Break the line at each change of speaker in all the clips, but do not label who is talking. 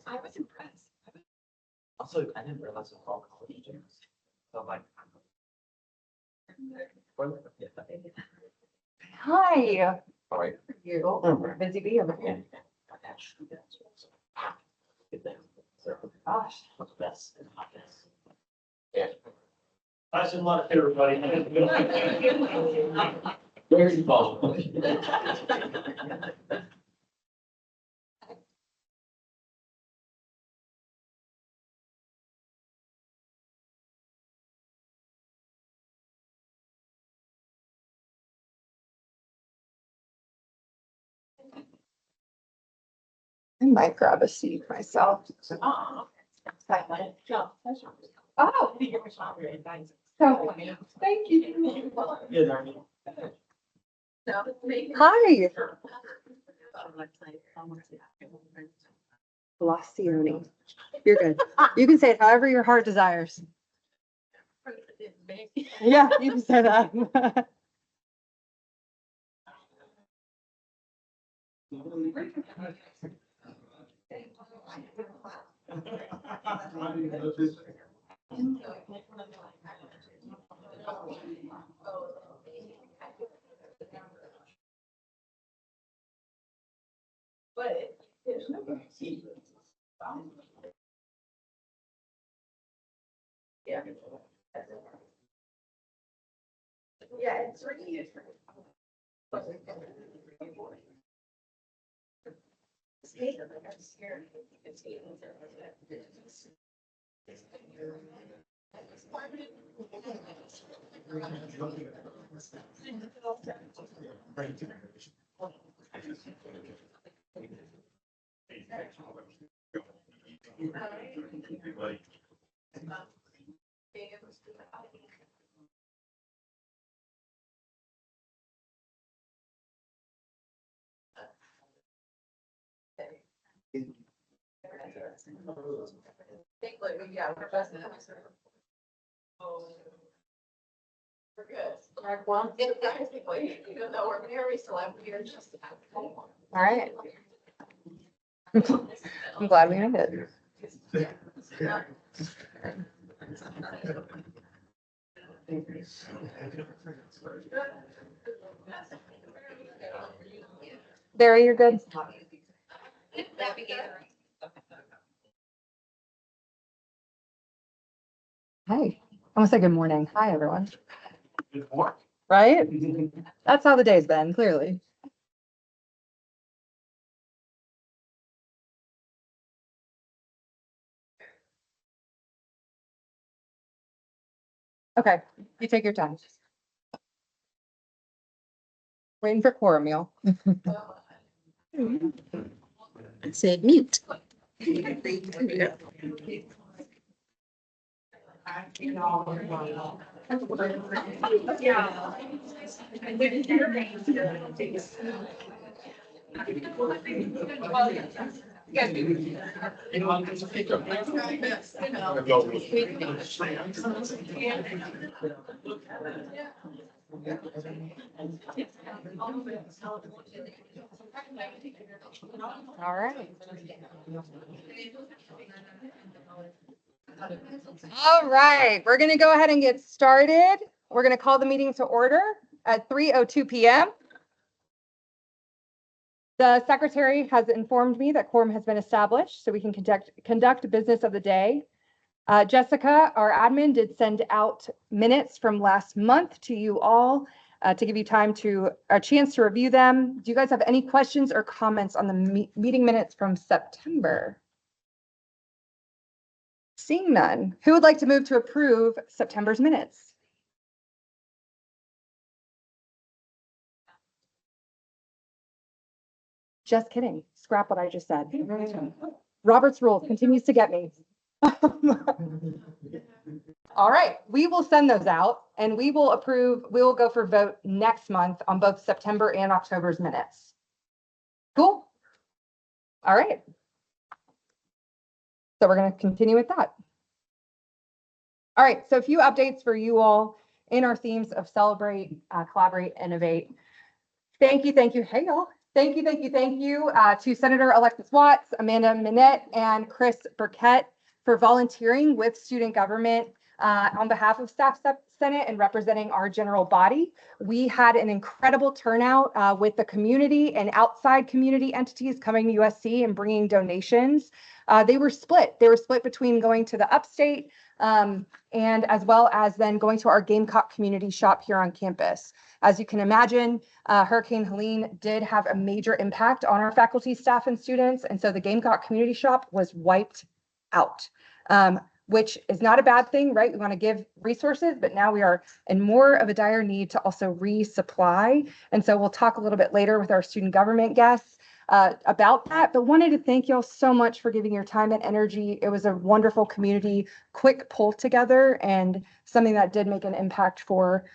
I was impressed. Also, I didn't realize it was all college students. So I'm like.
Hi.
All right.
You busy bee over here. Gosh.
What's the best and hottest?
I said, "Lot everybody."
Very involved.
I might grab a seat myself.
Oh.
Oh, so funny. Thank you.
Yeah,
Hi. Colascione. You're good. You can say it however your heart desires. Yeah, you can say that.
But there's no guarantee. Yeah. Yeah, it's really. Yeah, we're best. We're good.
Well,
Technically, even though we're married, so we're just.
all right. I'm glad we made it. Barry, you're good. Hey, I want to say good morning. Hi, everyone.
Good morning.
Right? That's how the day's been, clearly. Okay, you take your time. Waiting for quorum, y'all.
It said mute.
All right. All right, we're going to go ahead and get started. We're going to call the meeting to order at 3:02 p.m. The secretary has informed me that quorum has been established, so we can conduct business of the day. Jessica, our admin, did send out minutes from last month to you all to give you a chance to review them. Do you guys have any questions or comments on the meeting minutes from September? Seeing none, who would like to move to approve September's minutes? Just kidding. Scrap what I just said. Robert's rules continues to get me. All right, we will send those out and we will go for vote next month on both September and October's minutes. Cool. All right. So we're going to continue with that. All right, so a few updates for you all in our themes of celebrate, collaborate, innovate. Thank you. Hey, y'all. Thank you, thank you, thank you to Senator Alexis Watts, Amanda Minette, and Chris Burkett for volunteering with student government on behalf of Staff Senate and representing our general body. We had an incredible turnout with the community and outside community entities coming to USC and bringing donations. They were split. They were split between going to the upstate and as well as then going to our Gamecock community shop here on campus. As you can imagine, Hurricane Helene did have a major impact on our faculty, staff, and students. And so the Gamecock community shop was wiped out, which is not a bad thing, right? We want to give resources, but now we are in more of a dire need to also resupply. And so we'll talk a little bit later with our student government guests about that, but wanted to thank y'all so much for giving your time and energy. It was a wonderful community, quick pull together, and something that did make an impact for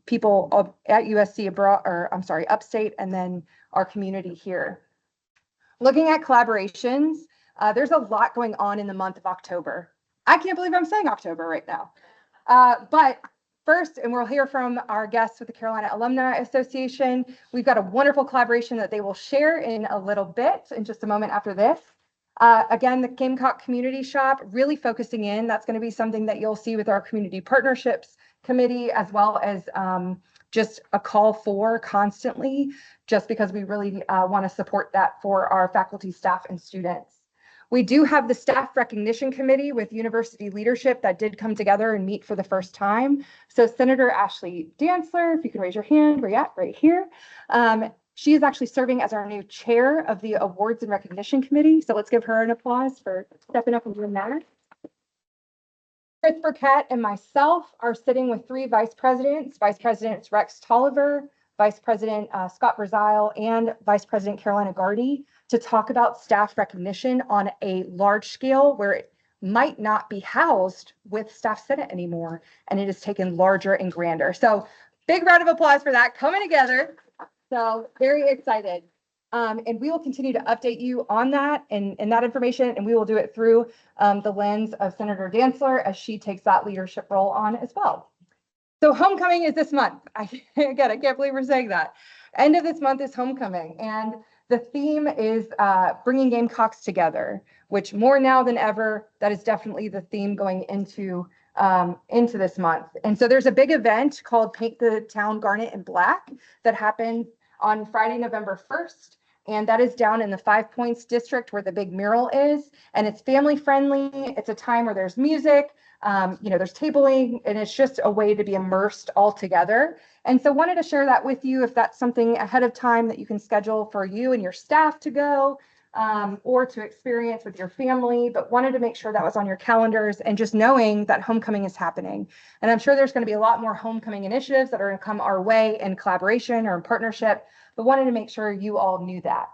people at USC abroad, or I'm sorry, upstate, and then our community here. Looking at collaborations, there's a lot going on in the month of October. I can't believe I'm saying October right now. But first, and we'll hear from our guests with the Carolina Alumni Association. We've got a wonderful collaboration that they will share in a little bit, in just a moment after this. Again, the Gamecock Community Shop, really focusing in. That's going to be something that you'll see with our Community Partnerships Committee, as well as just a call for constantly, just because we really want to support that for our faculty, staff, and students. We do have the Staff Recognition Committee with university leadership that did come together and meet for the first time. So Senator Ashley Dantzler, if you can raise your hand, where you at? Right here. She is actually serving as our new chair of the Awards and Recognition Committee. So let's give her an applause for stepping up and doing that. Chris Burkett and myself are sitting with three vice presidents, Vice President Rex Tolliver, Vice President Scott Verzile, and Vice President Carolina Gardy, to talk about staff recognition on a large scale where it might not be housed with Staff Senate anymore, and it is taken larger and grander. So big round of applause for that coming together. So very excited. And we will continue to update you on that and that information, and we will do it through the lens of Senator Dantzler as she takes that leadership role on as well. So homecoming is this month. I can't believe we're saying that. End of this month is homecoming, and the theme is bringing Gamecocks together, which more now than ever, that is definitely the theme going into this month. And so there's a big event called Paint the Town Garnet and Black that happened on Friday, November 1st. And that is down in the 5 Points district where the big mural is. And it's family friendly. It's a time where there's music, there's tabling, and it's just a way to be immersed all together. And so wanted to share that with you if that's something ahead of time that you can schedule for you and your staff to go or to experience with your family, but wanted to make sure that was on your calendars and just knowing that homecoming is happening. And I'm sure there's going to be a lot more homecoming initiatives that are going to come our way in collaboration or in partnership, but wanted to make sure you all knew that.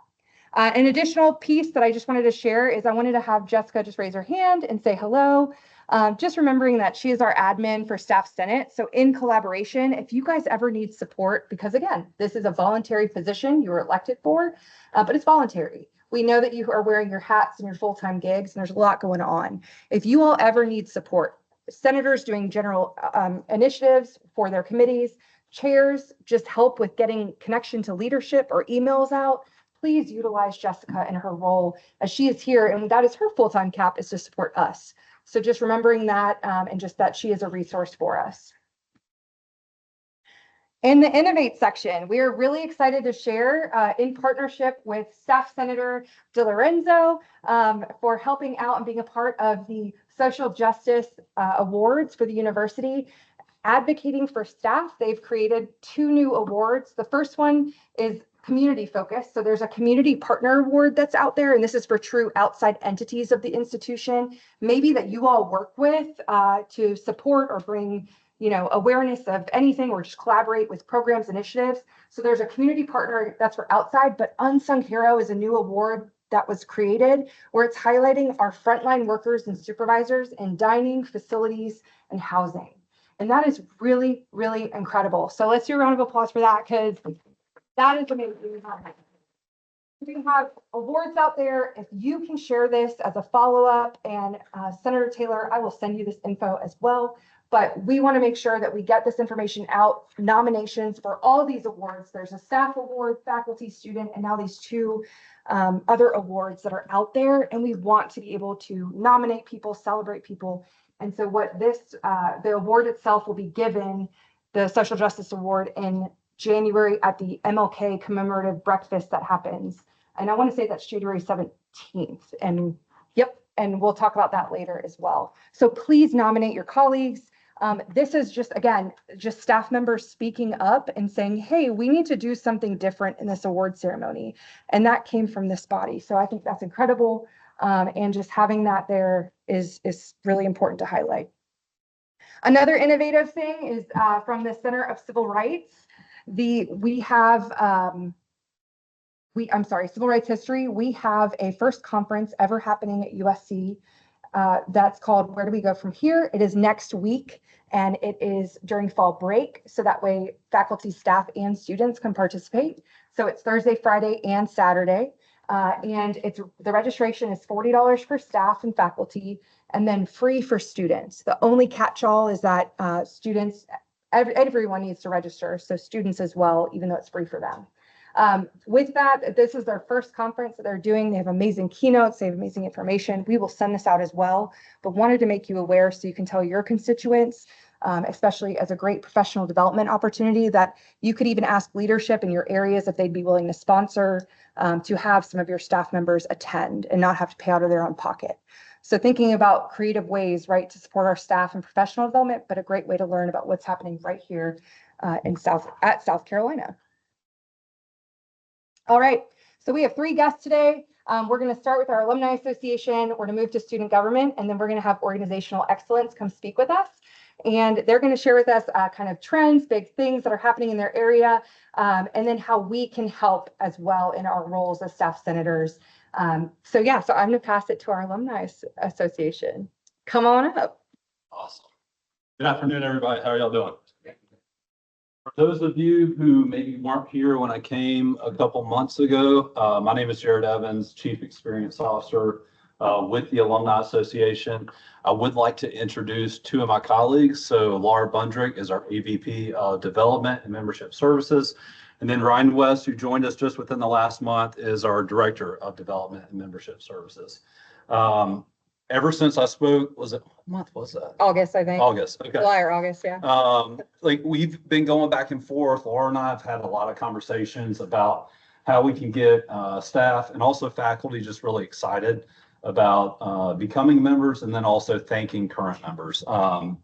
An additional piece that I just wanted to share is I wanted to have Jessica just raise her hand and say hello. Just remembering that she is our admin for Staff Senate. So in collaboration, if you guys ever need support, because again, this is a voluntary position you were elected for, but it's voluntary. We know that you are wearing your hats and your full-time gigs, and there's a lot going on. If you all ever need support, senators doing general initiatives for their committees, chairs just help with getting connection to leadership or emails out, please utilize Jessica in her role as she is here, and that is her full-time cap, is to support us. So just remembering that and just that she is a resource for us. In the Innovate section, we are really excited to share in partnership with Staff Senator DeLorenzo for helping out and being a part of the Social Justice Awards for the university. Advocating for staff, they've created 2 new awards. The first one is community focused. So there's a community partner award that's out there, and this is for true outside entities of the institution, maybe that you all work with to support or bring awareness of anything or just collaborate with programs, initiatives. So there's a community partner that's for outside, but Unsung Hero is a new award that was created where it's highlighting our frontline workers and supervisors in dining, facilities, and housing. And that is really, really incredible. So let's do a round of applause for that, because that is amazing. We have awards out there. If you can share this as a follow-up, and Senator Taylor, I will send you this info as well. but we want to make sure that we get this information out. Nominations for all these awards. There's a staff award, faculty, student, and now these two other awards that are out there. And we want to be able to nominate people, celebrate people. And so what this, the award itself will be given, the Social Justice Award, in January at the MLK commemorative breakfast that happens. And I want to say that's January 17th. And yep, and we'll talk about that later as well. So please nominate your colleagues. This is just, again, just staff members speaking up and saying, hey, we need to do something different in this award ceremony. And that came from this body. So I think that's incredible. And just having that there is really important to highlight. Another innovative thing is from the Center of Civil Rights. Civil Rights History. We have a first conference ever happening at USC. That's called Where Do We Go From Here? It is next week, and it is during fall break. So that way faculty, staff, and students can participate. So it's Thursday, Friday, and Saturday. And the registration is $40 for staff and faculty, and then free for students. The only catch-all is that students, everyone needs to register, so students as well, even though it's free for them. With that, this is their first conference that they're doing. They have amazing keynotes, they have amazing information. We will send this out as well, but wanted to make you aware so you can tell your constituents, especially as a great professional development opportunity, that you could even ask leadership in your areas if they'd be willing to sponsor, to have some of your staff members attend and not have to pay out of their own pocket. So thinking about creative ways, right, to support our staff and professional development, but a great way to learn about what's happening right here in South Carolina. All right, so we have 3 guests today. We're going to start with our Alumni Association. We're going to move to student government, and then we're going to have organizational excellence come speak with us. And they're going to share with us kind of trends, big things that are happening in their area, and then how we can help as well in our roles as staff senators. So I'm going to pass it to our Alumni Association. Come on up.
Awesome. Good afternoon, everybody. How are y'all doing? For those of you who maybe weren't here when I came a couple months ago, my name is Jared Evans, Chief Experience Officer with the Alumni Association. I would like to introduce 2 of my colleagues. So Laura Bundrick is our EVP of Development and Membership Services. And then Ryan West, who joined us just within the last month, is our Director of Development and Membership Services. Ever since I spoke, what month was that?
August, I think.
August, okay.
July or August, yeah.
Like we've been going back and forth. Laura and I have had a lot of conversations about how we can get staff and also faculty just really excited about becoming members, and then also thanking current members. Through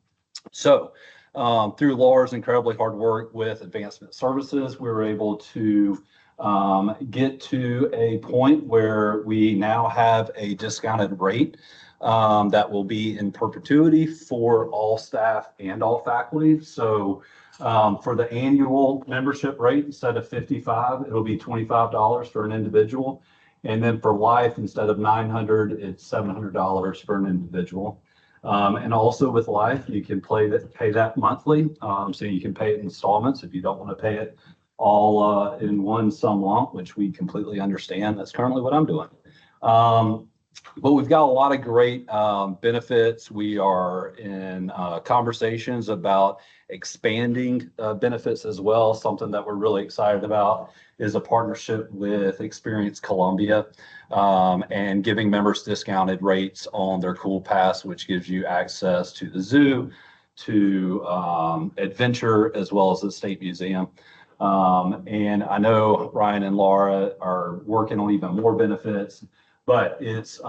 Laura's incredibly hard work with advancement services, we were able to get to a point where we now have a discounted rate that will be in perpetuity for all staff and all faculty. So for the annual membership rate, instead of $55, it'll be $25 for an individual. And then for life, instead of $900, it's $700 for an individual. And also with life, you can pay that monthly. So you can pay it in installments if you don't want to pay it all in one sum lump, which we completely understand. That's currently what I'm doing. But we've got a lot of great benefits. We are in conversations about expanding benefits as well. Something that we're really excited about is a partnership with Experience Columbia and giving members discounted rates on their Cool Pass, which gives you access to the zoo, to adventure, as well as the State Museum. And I know Ryan and Laura are working on even more benefits, but it's,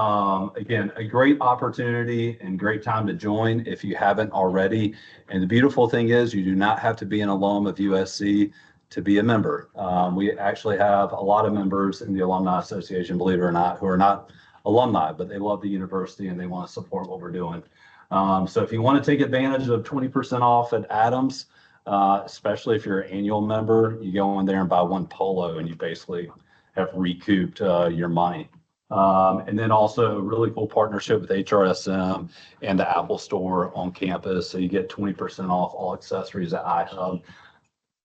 again, a great opportunity and great time to join if you haven't already. And the beautiful thing is you do not have to be an alum of USC to be a member. We actually have a lot of members in the Alumni Association, believe it or not, who are not alumni, but they love the university and they want to support what we're doing. So if you want to take advantage of 20% off at Adams, especially if you're an annual member, you go in there and buy one polo and you basically have recouped your money. And then also a really cool partnership with HRSM and the Apple Store on campus. So you get 20% off all accessories at iHub,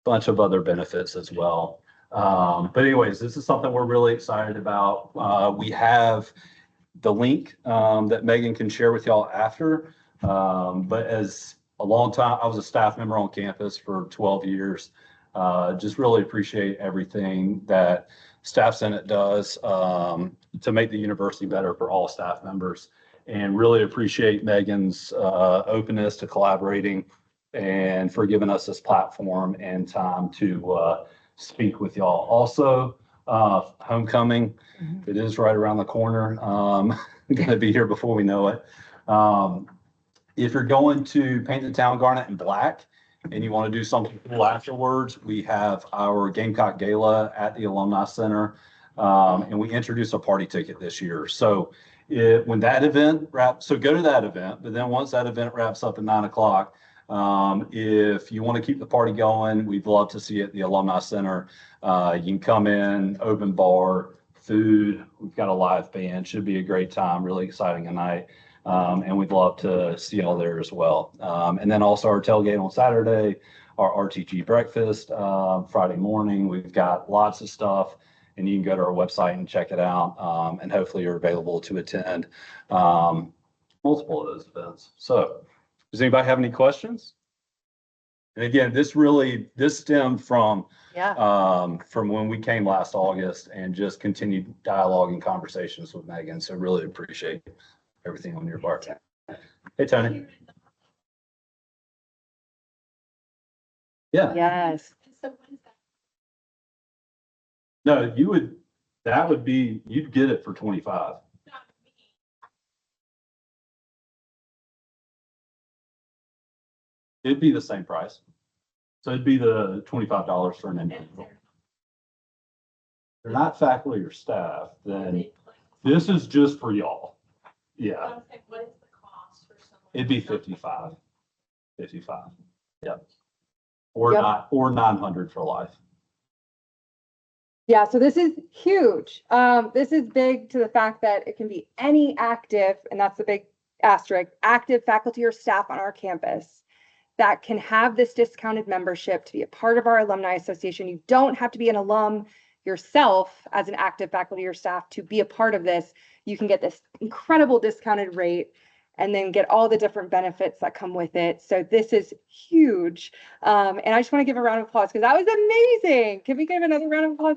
bunch of other benefits as well. But anyways, this is something we're really excited about. We have the link that Maegan can share with y'all after. But as a long time. I was a staff member on campus for 12 years. Just really appreciate everything that Staff Senate does to make the university better for all staff members, and really appreciate Maegan's openness to collaborating and for giving us this platform and time to speak with y'all. Also, homecoming, it is right around the corner. Going to be here before we know it. If you're going to paint the town garnet in black and you want to do something cool afterwards, we have our Gamecock Gala at the Alumni Center, and we introduced a party ticket this year. So when that event wraps, so go to that event, but then once that event wraps up at 9 o'clock, if you want to keep the party going, we'd love to see it at the Alumni Center. You can come in, open bar, food. We've got a live band. Should be a great time. Really exciting a night. And we'd love to see y'all there as well. And then also our tailgate on Saturday, our RTG breakfast, Friday morning. We've got lots of stuff, and you can go to our website and check it out. And hopefully you're available to attend multiple of those events. So does anybody have any questions? And again, this stemmed from when we came last August and just continued dialogue and conversations with Maegan. So really appreciate everything on your part. Hey, Tony. Yeah.
Yes.
No, you'd get it for 25. It'd be the same price. So it'd be the $25 for an individual. They're not faculty or staff, then this is just for y'all. Yeah.
What is the cost for someone?
It'd be 55. Yep. Or not, or 900 for life.
Yeah, so this is huge. This is big to the fact that it can be any active, and that's the big asterisk, active faculty or staff on our campus that can have this discounted membership to be a part of our alumni association. You don't have to be an alum yourself as an active faculty or staff to be a part of this. You can get this incredible discounted rate and then get all the different benefits that come with it. So this is huge. And I just want to give a round of applause because that was amazing. Can we give another round of applause?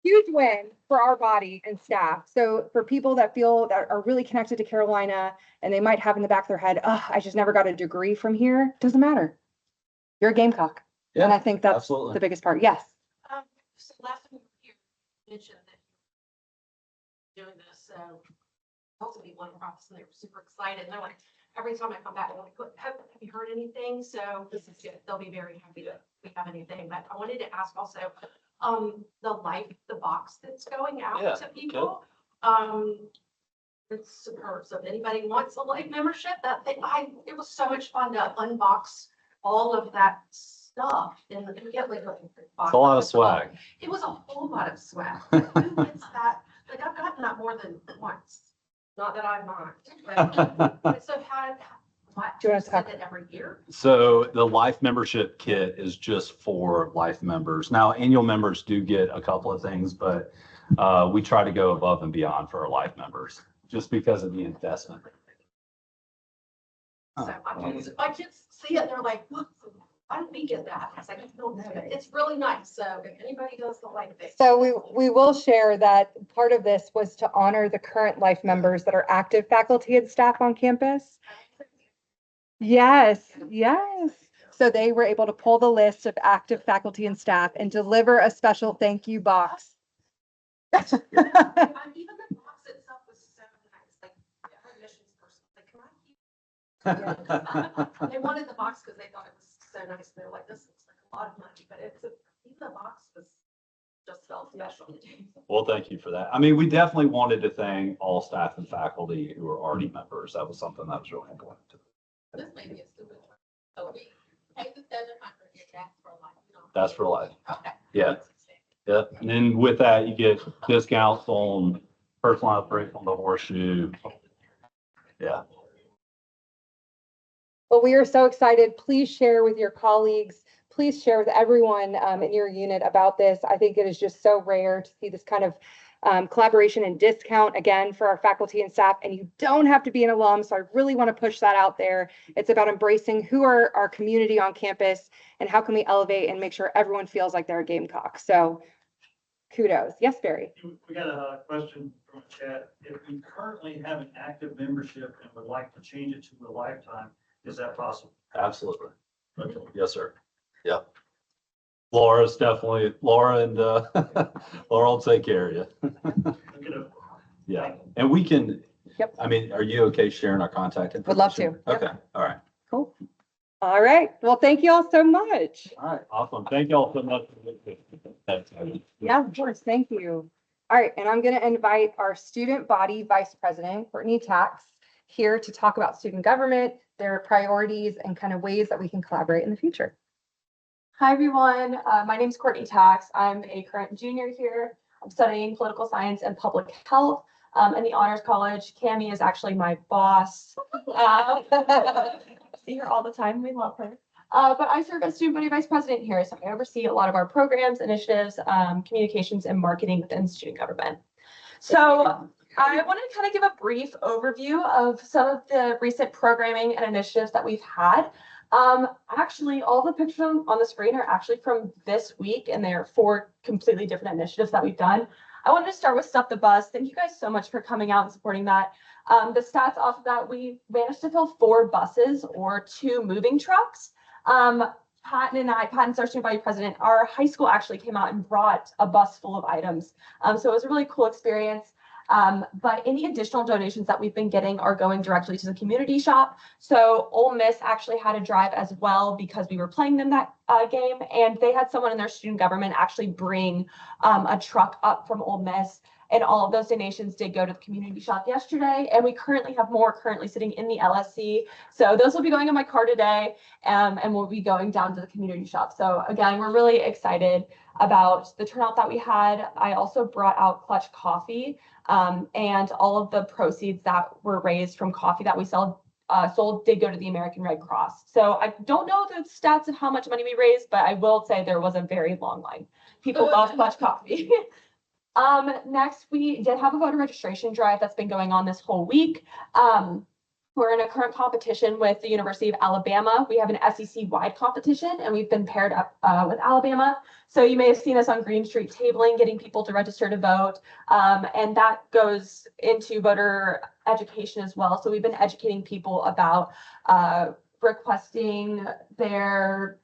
Huge win for our body and staff. So for people that feel that are really connected to Carolina and they might have in the back of their head, oh, I just never got a degree from here. Doesn't matter. You're a Gamecock.
Yeah,
and I think that's
absolutely
the biggest part. Yes.
So last time you mentioned that you're doing this, also be one process, and they were super excited. And they're like, every time I come back, they're like, have you heard anything? So this is good. They'll be very happy that we have anything. But I wanted to ask also, the box that's going out to people. It's superb. So if anybody wants a life membership, it was so much fun to unbox all of that stuff and get like a box.
It's a lot of swag.
It was a whole lot of swag. Who gets that? Like I've gotten that more than once. Not that I'm not. But so do you want to talk it every year?
So the life membership kit is just for life members. Now, annual members do get a couple of things, but we try to go above and beyond for our life members just because of the investment.
So my kids see it, they're like, look, why did we get that? I was like, I don't know. It's really nice. So if anybody does the like this.
So we will share that part of this was to honor the current life members that are active faculty and staff on campus. Yes. So they were able to pull the list of active faculty and staff and deliver a special thank you box.
Even the box itself was so nice. Like our admissions person, like, can I keep? They wanted the box because they thought it was so nice. They're like, this looks like a lot of money, but even the box was just felt special.
Well, thank you for that. I mean, we definitely wanted to thank all staff and faculty who are already members. That was something that was really important to them.
This may be a stupid one. So we pay the 700, that's for life.
That's for life.
Okay.
Yeah. Yep. And then with that, you get discounts on personalized break on the horseshoe. Yeah.
Well, we are so excited. Please share with your colleagues. Please share with everyone in your unit about this. I think it is just so rare to see this kind of collaboration and discount, again, for our faculty and staff. And you don't have to be an alum, so I really want to push that out there. It's about embracing who are our community on campus and how can we elevate and make sure everyone feels like they're a Gamecock. So kudos. Yes, Barry?
We got a question from a chat. If we currently have an active membership and would like to change it to a lifetime, is that possible?
Absolutely.
Okay.
Yes, sir. Yeah. Laura's definitely, Laura and Laura will take care of you.
Look it up.
Yeah. And we can,
Yep.
I mean, are you okay sharing our contact information?
Would love to. Yep.
Okay. All right.
Cool. All right. Well, thank you all so much.
All right. Awesome. Thank you all so much.
Yeah, of course. Thank you. All right. And I'm going to invite our student body vice president, Courtney Tkacs, here to talk about student government, their priorities, and kind of ways that we can collaborate in the future.
Hi, everyone. My name is Courtney Tkacs. I'm a current junior here. I'm studying political science and public health in the Honors College. Cami is actually my boss. See her all the time. We love her. But I serve as student body vice president here, so I oversee a lot of our programs, initiatives, communications, and marketing within student government. So I want to kind of give a brief overview of some of the recent programming and initiatives that we've had. Actually, all the pictures on the screen are actually from this week, and they're 4 completely different initiatives that we've done. I wanted to start with Stop the Bus. Thank you guys so much for coming out and supporting that. The stats off of that, we managed to fill 4 buses or 2 moving trucks. Patton, our student body president, our high school actually came out and brought a bus full of items. So it was a really cool experience. But any additional donations that we've been getting are going directly to the community shop. So Ole Miss actually had a drive as well because we were playing them that game, and they had someone in their student government actually bring a truck up from Ole Miss. And all of those donations did go to the community shop yesterday. And we currently have more currently sitting in the LSC. So those will be going in my car today, and we'll be going down to the community shop. So again, we're really excited about the turnout that we had. I also brought out Clutch Coffee, and all of the proceeds that were raised from coffee that we sold did go to the American Red Cross. So I don't know the stats of how much money we raised, but I will say there was a very long line. People love Clutch Coffee. Next, we did have a voter registration drive that's been going on this whole week. We're in a current competition with the University of Alabama. We have an SEC-wide competition, and we've been paired up with Alabama. So you may have seen us on Green Street tabling, getting people to register to vote. And that goes into voter education as well. So we've been educating people about requesting their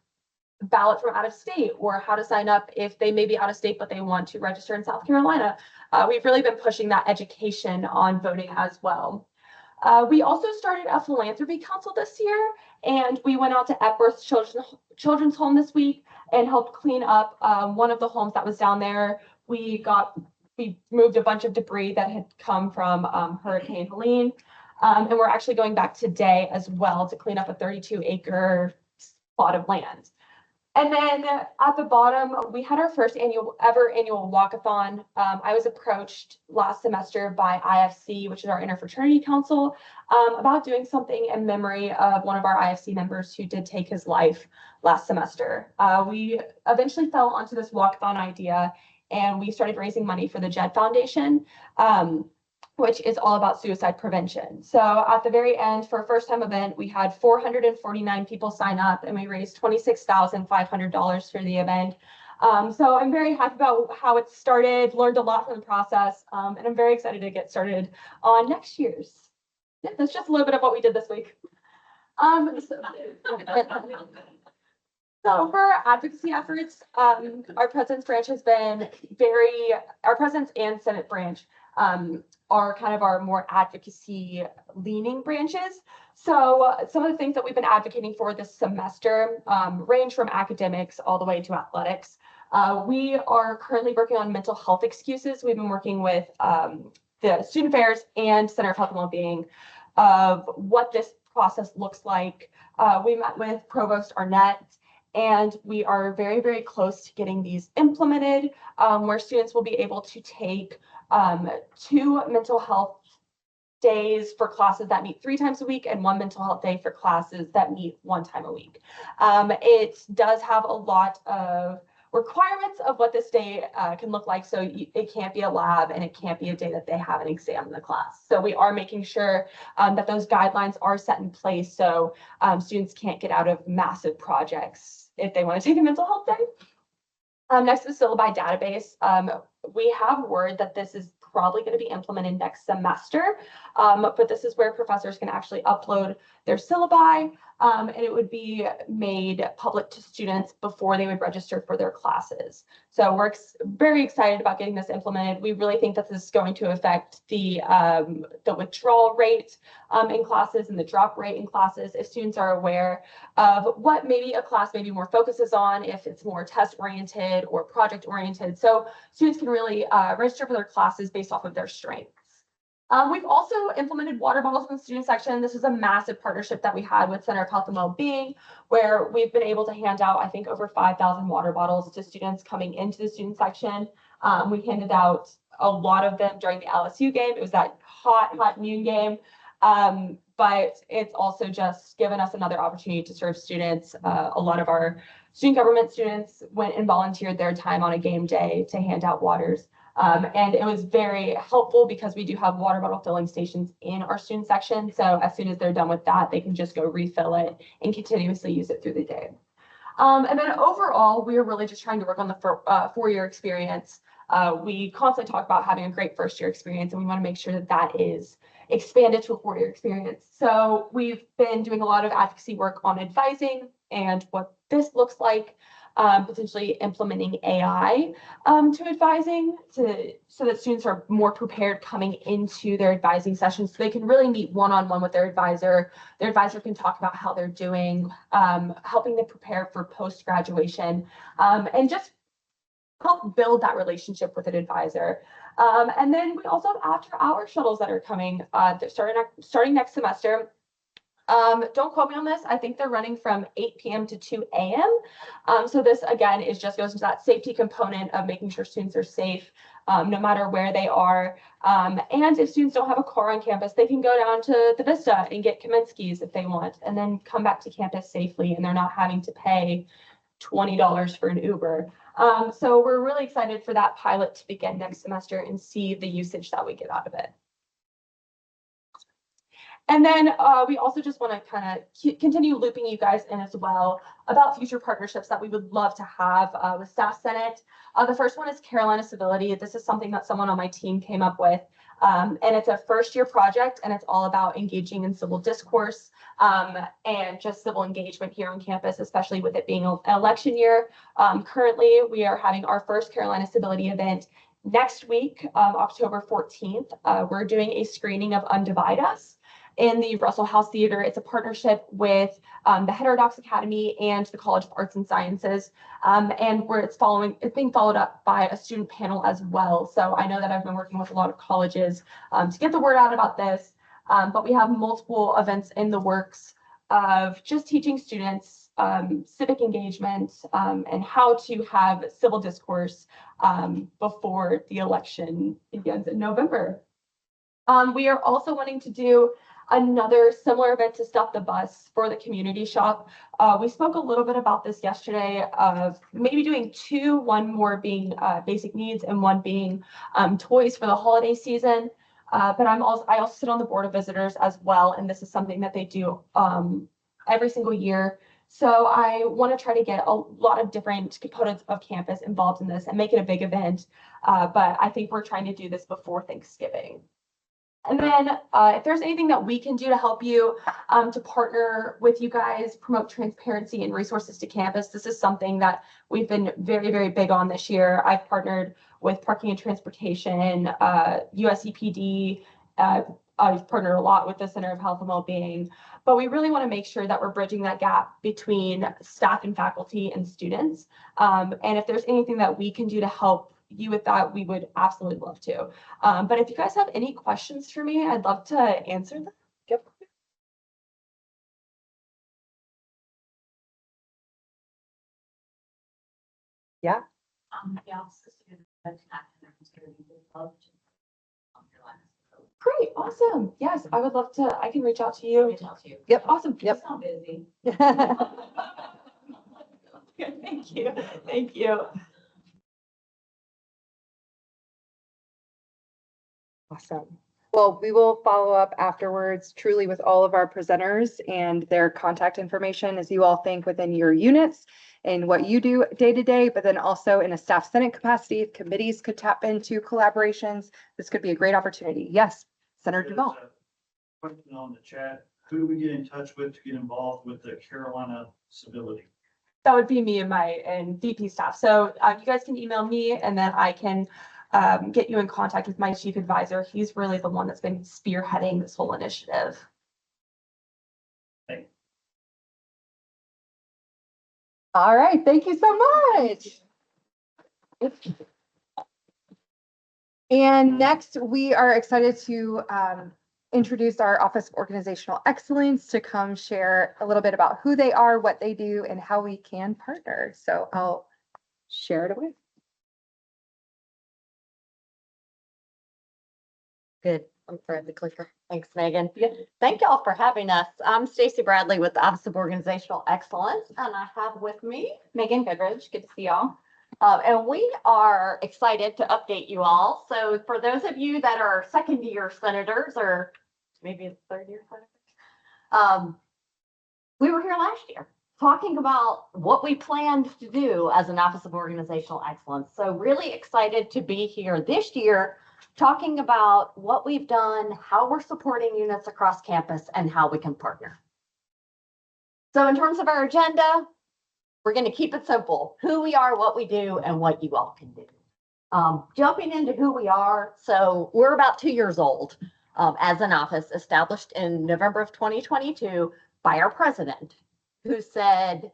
ballot from out of state, or how to sign up if they may be out of state, but they want to register in South Carolina. We've really been pushing that education on voting as well. We also started a philanthropy council this year, and we went out to Epworth Children's Home this week and helped clean up one of the homes that was down there. We moved a bunch of debris that had come from Hurricane Helene, and we're actually going back today as well to clean up a 32-acre plot of land. And then at the bottom, we had our first annual walkathon. I was approached last semester by IFC, which is our Interfraternity Council, about doing something in memory of one of our IFC members who did take his life last semester. We eventually fell onto this walkathon idea, and we started raising money for the JED Foundation, which is all about suicide prevention. So at the very end, for a first-time event, we had 449 people sign up, and we raised $26,500 for the event. So I'm very happy about how it started, learned a lot from the process, and I'm very excited to get started on next year's. Yeah, that's just a little bit of what we did this week. So for our advocacy efforts, our president's branch has been our president's and Senate branch are kind of our more advocacy leaning branches. So some of the things that we've been advocating for this semester range from academics all the way to athletics. We are currently working on mental health excuses. We've been working with the Student Affairs and Center of Health and Wellbeing of what this process looks like. We met with Provost Arnett, and we are very, very close to getting these implemented, where students will be able to take 2 mental health days for classes that meet 3 times a week and 1 mental health day for classes that meet 1 time a week. It does have a lot of requirements of what this day can look like. So it can't be a lab and it can't be a day that they have an exam in the class. So we are making sure that those guidelines are set in place so students can't get out of massive projects if they want to take a mental health day. Next is the syllabi database. We have word that this is probably going to be implemented next semester, but this is where professors can actually upload their syllabi, and it would be made public to students before they would register for their classes. So we're very excited about getting this implemented. We really think that this is going to affect the withdrawal rate in classes and the drop rate in classes if students are aware of what maybe a class maybe more focuses on, if it's more test oriented or project oriented. So students can really register for their classes based off of their strengths. We've also implemented water bottles in the student section. This is a massive partnership that we had with Center of Health and Wellbeing, where we've been able to hand out, I think, over 5,000 water bottles to students coming into the student section. We handed out a lot of them during the LSU game. It was that hot noon game. But it's also just given us another opportunity to serve students. A lot of our student government students went and volunteered their time on a game day to hand out waters. And it was very helpful because we do have water bottle filling stations in our student section. So as soon as they're done with that, they can just go refill it and continuously use it through the day. And then overall, we are really just trying to work on the four-year experience. We constantly talk about having a great first-year experience, and we want to make sure that that is expanded to a four-year experience. So we've been doing a lot of advocacy work on advising and what this looks like, potentially implementing AI to advising so that students are more prepared coming into their advising sessions so they can really meet one-on-one with their advisor. Their advisor can talk about how they're doing, helping them prepare for post-graduation, and just help build that relationship with an advisor. And then we also have after-hour shuttles that are coming starting next semester. Don't quote me on this. I think they're running from 8 p.m. to 2 a.m. So this, again, just goes into that safety component of making sure students are safe no matter where they are. And if students don't have a car on campus, they can go down to the Vista and get Kaminsky's if they want, and then come back to campus safely, and they're not having to pay $20 for an Uber. So we're really excited for that pilot to begin next semester and see the usage that we get out of it. And then we also just want to kind of continue looping you guys in as well about future partnerships that we would love to have with Staff Senate. The first one is Carolina Civility. This is something that someone on my team came up with. And it's a first-year project, and it's all about engaging in civil discourse and just civil engagement here on campus, especially with it being an election year. Currently, we are having our first Carolina Civility event next week, October 14th. We're doing a screening of Undivide Us in the Russell House Theater. It's a partnership with the Heterodox Academy and the College of Arts and Sciences, and where it's being followed up by a student panel as well. So I know that I've been working with a lot of colleges to get the word out about this, but we have multiple events in the works of just teaching students civic engagement and how to have civil discourse before the election begins in November. We are also wanting to do another similar event to Stop the Bus for the community shop. We spoke a little bit about this yesterday of maybe doing two, one more being basic needs and one being toys for the holiday season. But I also sit on the board of visitors as well, and this is something that they do every single year. So I want to try to get a lot of different components of campus involved in this and make it a big event. But I think we're trying to do this before Thanksgiving. And then if there's anything that we can do to help you to partner with you guys, promote transparency and resources to campus, this is something that we've been very, very big on this year. I've partnered with Parking and Transportation, USC PD. I've partnered a lot with the Center of Health and Wellbeing, but we really want to make sure that we're bridging that gap between staff and faculty and students. And if there's anything that we can do to help you with that, we would absolutely love to. But if you guys have any questions for me, I'd love to answer them. Yep. Yeah. Great, awesome. Yes, I would love to. I can reach out to you.
Yep. Awesome. Yep.
Sound busy.
Thank Thank you. Thank you.
Awesome. Well, we will follow up afterwards truly with all of our presenters and their contact information as you all think within your units and what you do day to day, but then also in a staff senate capacity, if committees could tap into collaborations. This could be a great opportunity. Yes, Senator Duval.
There's a question on the chat. Who do we get in touch with to get involved with the Carolina Civility?
That would be me and and VP staff. So you guys can email me and then I can get you in contact with my chief advisor. He's really the one that's been spearheading this whole initiative.
All right, thank you so much. And next, we are excited to introduce our Office of Organizational Excellence to come share a little bit about who they are, what they do, and how we can partner. So I'll share it away.
Good. I'm for the clicker. Thanks, Megan. Thank y'all for having us. I'm Stacey Bradley with the Office of Organizational Excellence, and I have with me Maegan Gudridge. Good to see y'all. And we are excited to update you all. So for those of you that are second-year senators or maybe third-year senators, we were here last year talking about what we planned to do as an Office of Organizational Excellence. So really excited to be here this year talking about what we've done, how we're supporting units across campus, and how we can partner. So in terms of our agenda, we're going to keep it simple. Who we are, what we do, and what you all can do. Jumping into who we are. So we're about 2 years old as an office, established in November of 2022 by our president, who said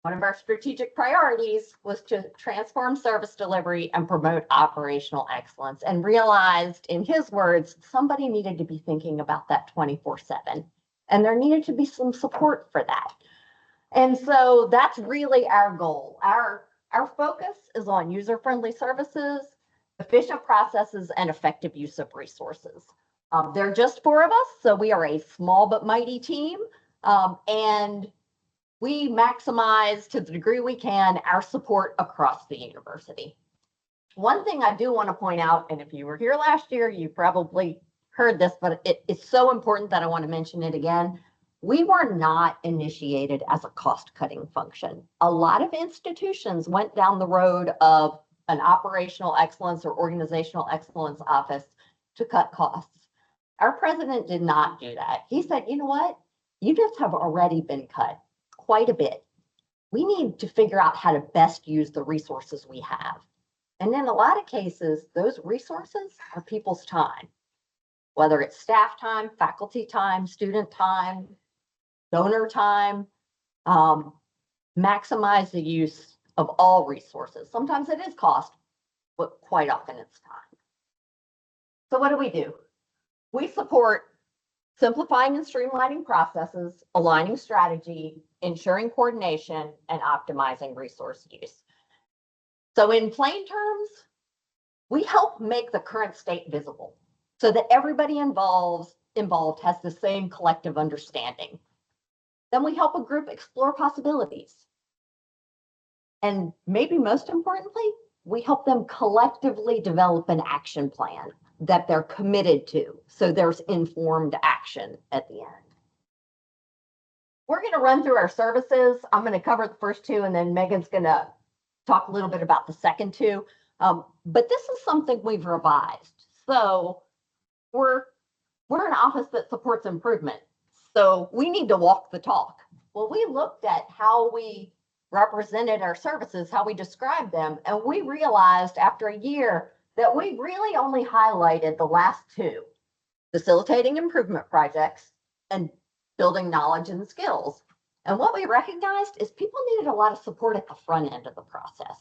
one of our strategic priorities was to transform service delivery and promote operational excellence, and realized, in his words, somebody needed to be thinking about that 24/7, and there needed to be some support for that. And so that's really our goal. Our focus is on user-friendly services, efficient processes, and effective use of resources. There are just 4 of us, so we are a small but mighty team, and we maximize, to the degree we can, our support across the university. One thing I do want to point out, and if you were here last year, you probably heard this, but it's so important that I want to mention it again. We were not initiated as a cost-cutting function. A lot of institutions went down the road of an operational excellence or organizational excellence office to cut costs. Our president did not do that. He said, you know what? Units have already been cut quite a bit. We need to figure out how to best use the resources we have. And in a lot of cases, those resources are people's time, whether it's staff time, faculty time, student time, donor time. Maximize the use of all resources. Sometimes it is cost, but quite often it's time. So what do? We support simplifying and streamlining processes, aligning strategy, ensuring coordination, and optimizing resource use. So in plain terms, we help make the current state visible so that everybody involved has the same collective understanding. Then we help a group explore possibilities. And maybe most importantly, we help them collectively develop an action plan that they're committed to, so there's informed action at the end. We're going to run through our services. I'm going to cover the first 2, and then Megan's going to talk a little bit about the second 2. But this is something we've revised. So we're an office that supports improvement. So we need to walk the talk. Well, we looked at how we represented our services, how we described them, and we realized after a year that we really only highlighted the last 2, facilitating improvement projects and building knowledge and skills. And what we recognized is people needed a lot of support at the front end of the process.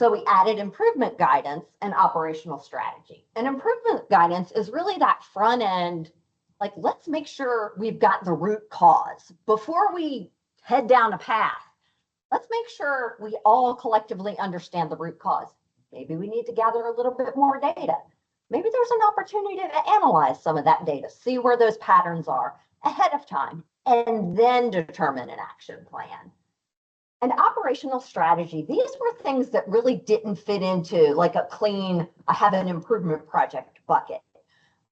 So we added improvement guidance and operational strategy. And improvement guidance is really that front end, like, let's make sure we've got the root cause. Before we head down a path, let's make sure we all collectively understand the root cause. Maybe we need to gather a little bit more data. Maybe there's an opportunity to analyze some of that data, see where those patterns are ahead of time, and then determine an action plan. And operational strategy, these were things that really didn't fit into like a clean, I have an improvement project bucket.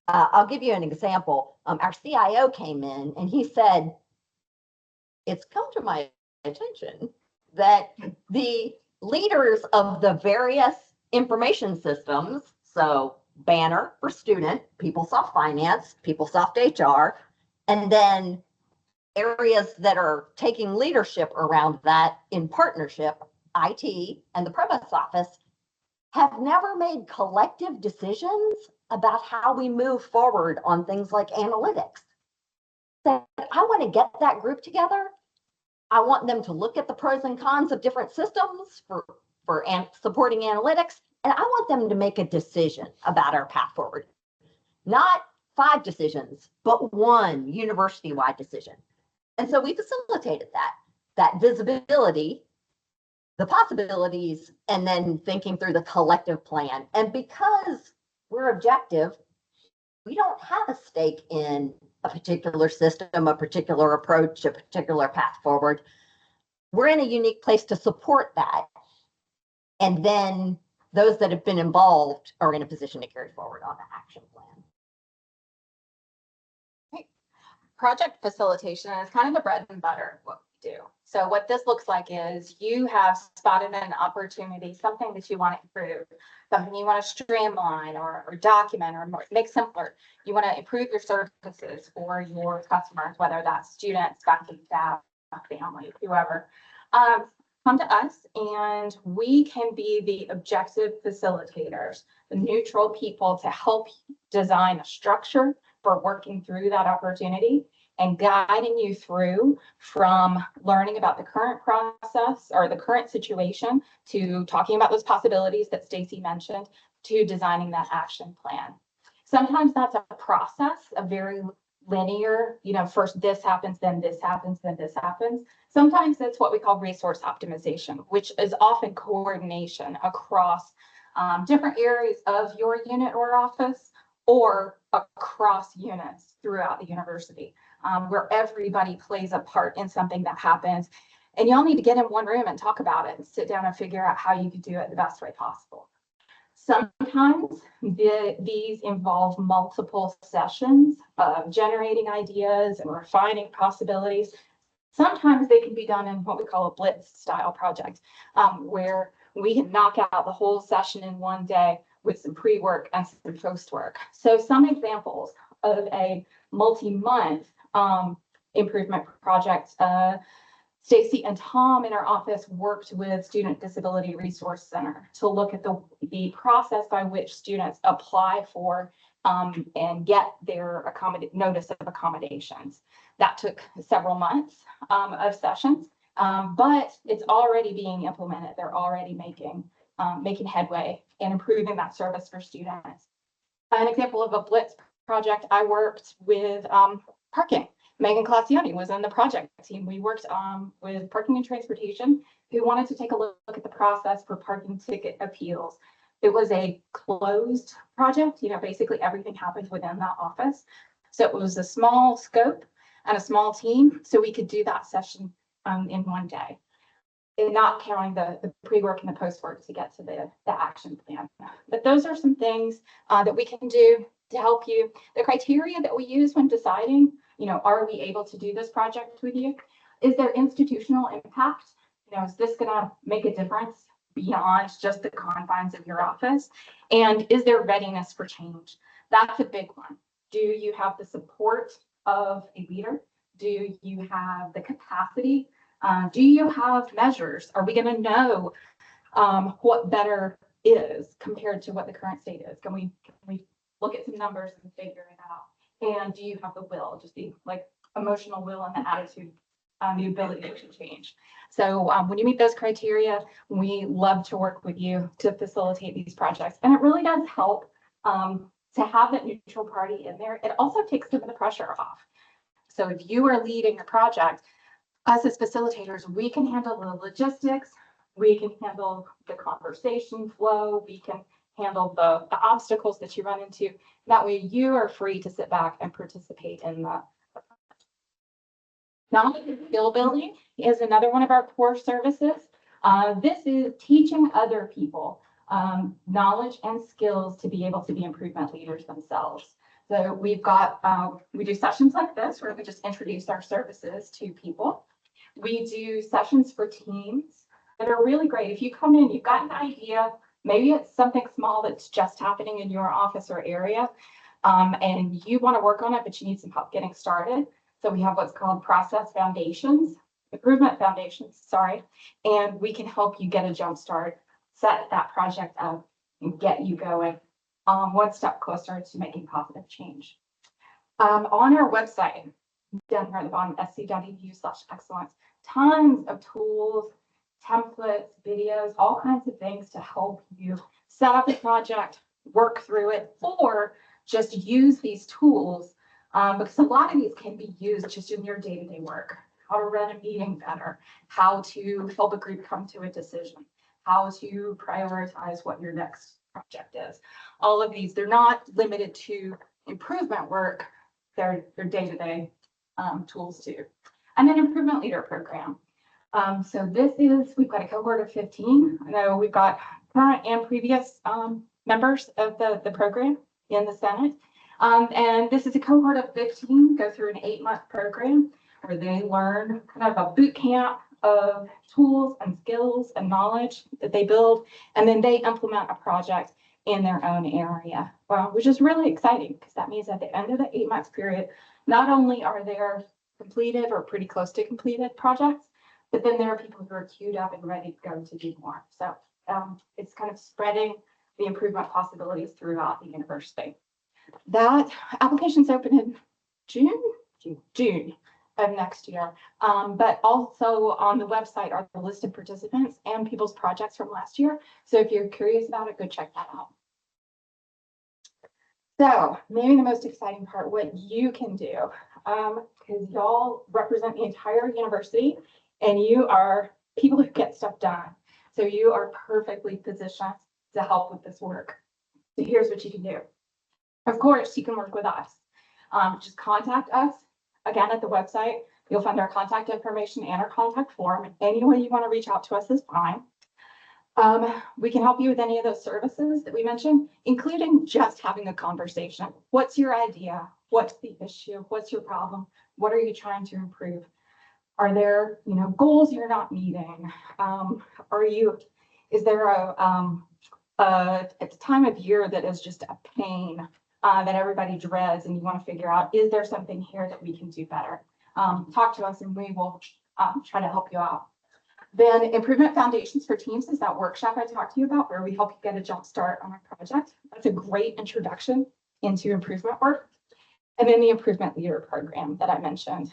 I'll give you an example. Our CIO came in and he said, it's come to my attention that the leaders of the various information systems, so Banner for student, PeopleSoft Finance, PeopleSoft HR, and then areas that are taking leadership around that in partnership, IT and the provost office, have never made collective decisions about how we move forward on things like analytics. So I want to get that group together. I want them to look at the pros and cons of different systems for supporting analytics, and I want them to make a decision about our path forward. Not 5 decisions, but one university-wide decision. And so we facilitated that visibility, the possibilities, and then thinking through the collective plan. And because we're objective, we don't have a stake in a particular system, a particular approach, a particular path forward. We're in a unique place to support that. And then those that have been involved are in a position to carry forward on the action plan.
Project facilitation is kind of the bread and butter of what we do. So what this looks like is you have spotted an opportunity, something that you want to improve, something you want to streamline or document or make simpler. You want to improve your services for your customers, whether that's students, faculty, staff, family, whoever. Come to us and we can be the objective facilitators, the neutral people to help design a structure for working through that opportunity and guiding you through from learning about the current process or the current situation to talking about those possibilities that Stacey mentioned to designing that action plan. Sometimes that's a process, a very linear, first this happens, then this happens, then this happens. Sometimes it's what we call resource optimization, which is often coordination across different areas of your unit or office or across units throughout the university, where everybody plays a part in something that happens. And you all need to get in one room and talk about it and sit down and figure out how you can do it the best way possible. Sometimes these involve multiple sessions of generating ideas and refining possibilities. Sometimes they can be done in what we call a blitz style project, where we can knock out the whole session in one day with some pre-work and some post-work. So some examples of a multi-month improvement project, Stacey and Tom in our office worked with Student Disability Resource Center to look at the process by which students apply for and get their notice of accommodations. That took several months of sessions, but it's already being implemented. They're already making headway and improving that service for students. An example of a blitz project, I worked with parking. Maegan Colascione was on the project team. We worked with parking and transportation, who wanted to take a look at the process for parking ticket appeals. It was a closed project. Basically everything happened within that office. So it was a small scope and a small team, so we could do that session in one day, and not counting the pre-work and the post-work to get to the action plan. But those are some things that we can do to help you. The criteria that we use when deciding, are we able to do this project with you? Is there institutional impact? Is this gonna make a difference beyond just the confines of your office? And is there readiness for change? That's a big one. Do you have the support of a leader? Do you have the capacity? Do you have measures? Are we gonna know what better is compared to what the current state is? Can we look at some numbers and figure it out? And do you have the will, just the emotional will and the attitude, the ability to change? So when you meet those criteria, we love to work with you to facilitate these projects. And it really does help to have that neutral party in there. It also takes some of the pressure off. So if you are leading a project, us as facilitators, we can handle the logistics, we can handle the conversation flow, we can handle the obstacles that you run into. That way you are free to sit back and participate in the. Knowledge and skill building is another one of our core services. This is teaching other people knowledge and skills to be able to be improvement leaders themselves. So we've got, we do sessions like this where we just introduce our services to people. We do sessions for teams that are really great. If you come in, you've got an idea, maybe it's something small that's just happening in your office or area, and you want to work on it, but you need some help getting started. So we have what's called improvement foundations, sorry, and we can help you get a jump start, set that project up, and get you going one step closer to making positive change. On our website, down here at the bottom, sc.edu/excellence, tons of tools, templates, videos, all kinds of things to help you set up a project, work through it, or just use these tools because a lot of these can be used just in your day-to-day work. How to run a meeting better, how to help a group come to a decision, how to prioritize what your next project is. All of these, they're not limited to improvement work, they're day-to-day tools too. And then improvement leader program. So this is, we've got a cohort of 15. I know we've got current and previous members of the program in the Senate. And this is a cohort of 15, go through an 8-month program where they learn kind of a boot camp of tools and skills and knowledge that they build, and then they implement a project in their own area, which is really exciting because that means at the end of the 8-month period, not only are there completed or pretty close to completed projects, but then there are people who are queued up and ready to go to do more. So it's kind of spreading the improvement possibilities throughout the university. That application's open in June of next year. But also on the website are the list of participants and people's projects from last year. So if you're curious about it, go check that out. So maybe the most exciting part, what you can do, because y'all represent the entire university and you are people who get stuff done. So you are perfectly positioned to help with this work. So here's what you can do. Of course, you can work with us. Just contact us. Again, at the website, you'll find our contact information and our contact form. Any way you want to reach out to us is fine. We can help you with any of those services that we mentioned, including just having a conversation. What's your idea? What's the issue? What's your problem? What are you trying to improve? Are there, goals you're not meeting? Is there a time of year that is just a pain that everybody dreads, and you want to figure out, is there something here that we can do better? Talk to us and we will try to help you out. Then Improvement Foundations for Teams is that workshop I talked to you about where we help you get a jump start on a project. That's a great introduction into improvement work. And then the Improvement Leader program that I mentioned.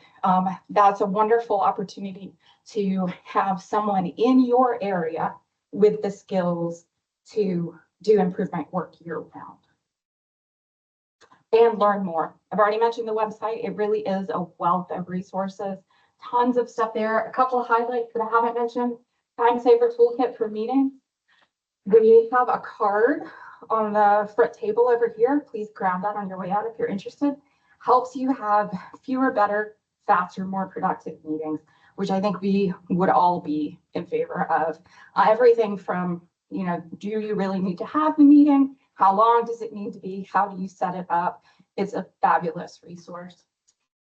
That's a wonderful opportunity to have someone in your area with the skills to do improvement work year-round. And learn more. I've already mentioned the website. It really is a wealth of resources. Tons of stuff there. A couple of highlights that I haven't mentioned. Time Saver Toolkit for meetings. We have a card on the front table over here. Please grab that on your way out if you're interested. Helps you have fewer, better, faster, more productive meetings, which I think we would all be in favor of. Everything from, do you really need to have the meeting? How long does it need to be? How do you set it up? It's a fabulous resource.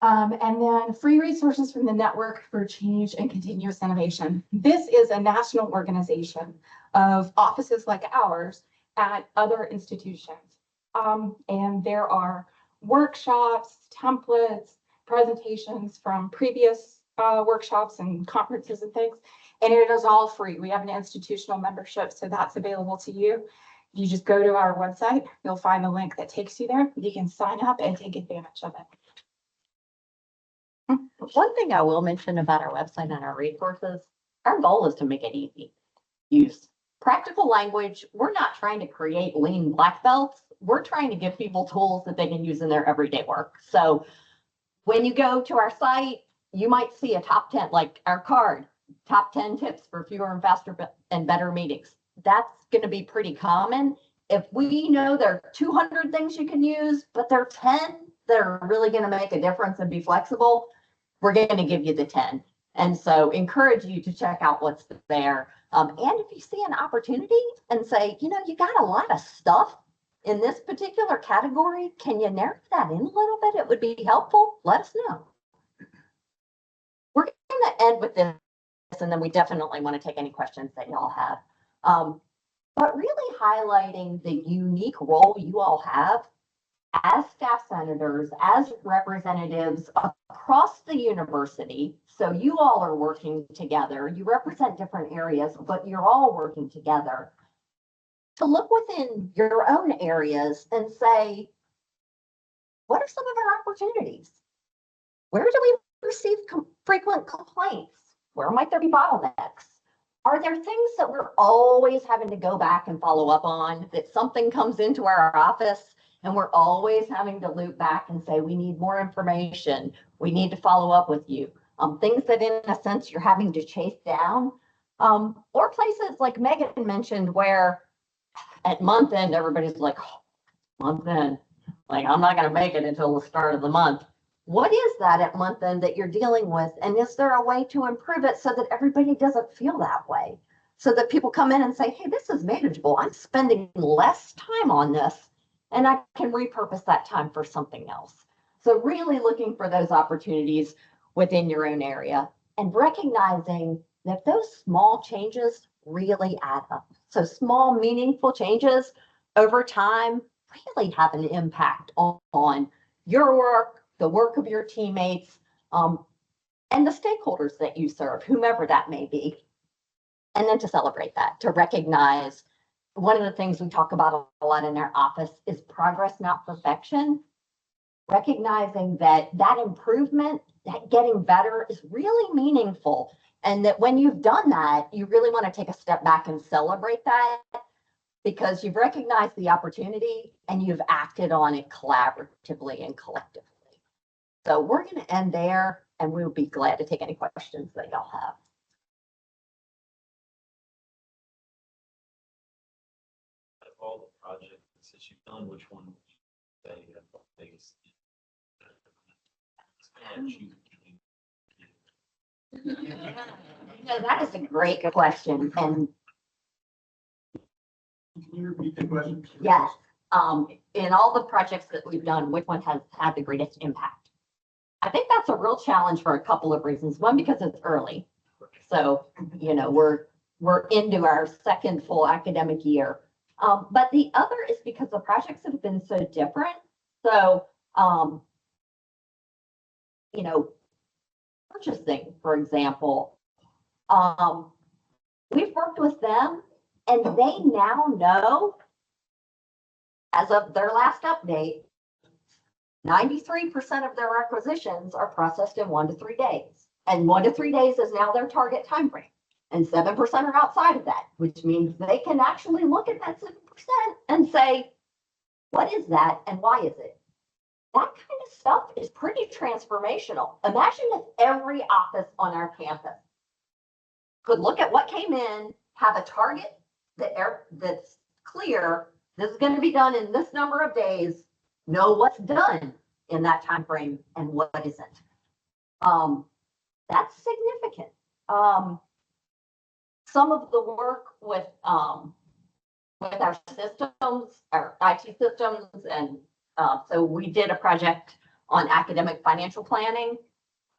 And then free resources from the Network for Change and Continuous Innovation. This is a national organization of offices like ours at other institutions. And there are workshops, templates, presentations from previous workshops and conferences and things. And it is all free. We have an institutional membership, so that's available to you. You just go to our website, you'll find the link that takes you there. You can sign up and take advantage of it.
One thing I will mention about our website and our resources, our goal is to make it easy to use. Practical language, we're not trying to create lean black belts. We're trying to give people tools that they can use in their everyday work. So when you go to our site, you might see a top 10, like our card, top 10 tips for fewer and faster and better meetings. That's going to be pretty common. If we know there are 200 things you can use, but there are 10 that are really going to make a difference and be flexible, we're going to give you the 10. And so encourage you to check out what's there. And if you see an opportunity and say, you know, you got a lot of stuff in this particular category, can you narrow that in a little bit? It would be helpful. Let us know. We're going to end with this, and then we definitely want to take any questions that y'all have. But really highlighting the unique role you all have as staff senators, as representatives across the university. So you all are working together. You represent different areas, but you're all working together to look within your own areas and say, what are some of our opportunities? Where do we receive frequent complaints? Where might there be bottlenecks? Are there things that we're always having to go back and follow up on, that something comes into our office and we're always having to loop back and say, we need more information. We need to follow up with you. Things that in a sense you're having to chase down, or places like Maegan mentioned where at month end, everybody's like, oh, month end, like I'm not going to make it until the start of the month. What is that at month end that you're dealing with? And is there a way to improve it so that everybody doesn't feel that way? So that people come in and say, hey, this is manageable. I'm spending less time on this and I can repurpose that time for something else. So really looking for those opportunities within your own area and recognizing that those small changes really add up. So small, meaningful changes over time really have an impact on your work, the work of your teammates, and the stakeholders that you serve, whomever that may be. And then to celebrate that, to recognize one of the things we talk about a lot in our office is progress, not perfection. Recognizing that that improvement, that getting better is really meaningful. And that when you've done that, you really want to take a step back and celebrate that because you've recognized the opportunity and you've acted on it collaboratively and collectively. So we're going to end there and we'll be glad to take any questions that y'all have.
Of all the projects that you've done, which one would you say you have the biggest?
That is a great question. And
Can you repeat the question?
yes, in all the projects that we've done, which one has had the greatest impact? I think that's a real challenge for a couple of reasons. One, because it's early. So, you know, we're into our second full academic year. But the other is because the projects have been so different. So, you know, purchasing, for example, we've worked with them and they now know, as of their last update, 93% of their requisitions are processed in 1 to 3 days. And 1 to 3 days is now their target time frame. And 7% are outside of that, which means they can actually look at that 7% and say, what is that and why is it? That kind of stuff is pretty transformational. Imagine if every office on our campus could look at what came in, have a target that's clear, this is going to be done in this number of days, know what's done in that time frame and what isn't. That's significant. Some of the work with our systems, our IT systems, and so we did a project on academic financial planning,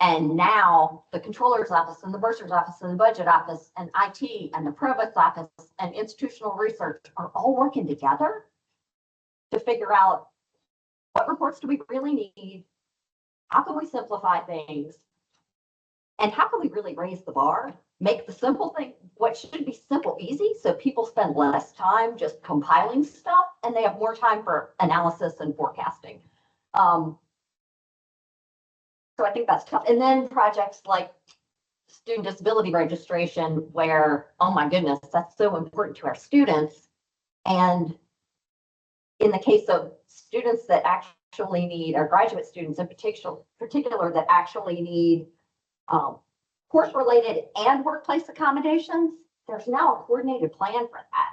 and now the controller's office and the bursar's office and the budget office and IT and the provost's office and institutional research are all working together to figure out what reports do we really need, how can we simplify things, and how can we really raise the bar, make the simple thing, what should be simple, easy, so people spend less time just compiling stuff and they have more time for analysis and forecasting. So I think that's tough. And then projects like student disability registration where, oh my goodness, that's so important to our students. And in the case of students that actually need, or graduate students in particular that actually need course-related and workplace accommodations, there's now a coordinated plan for that.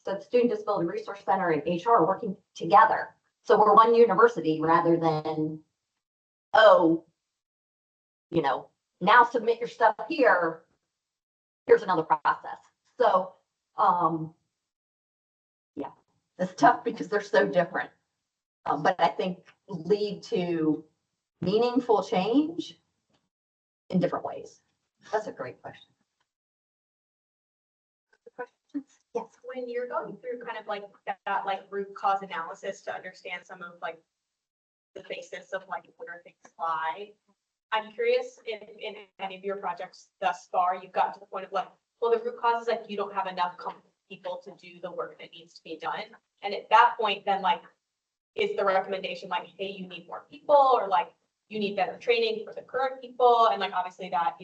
So the Student Disability Resource Center and HR are working together. So we're one university rather than, oh, now submit your stuff here. Here's another process. So, yeah, it's tough because they're so different. But I think lead to meaningful change in different ways. That's a great question. Questions? Yes.
When you're going through kind of like that like root cause analysis to understand some of like the basis of like where things lie, I'm curious if in any of your projects thus far, you've gotten to the point of like, well, the root cause is like you don't have enough people to do the work that needs to be done. And at that point, then like, is the recommendation like, hey, you need more people, or like you need better training for the current people? And like, obviously that,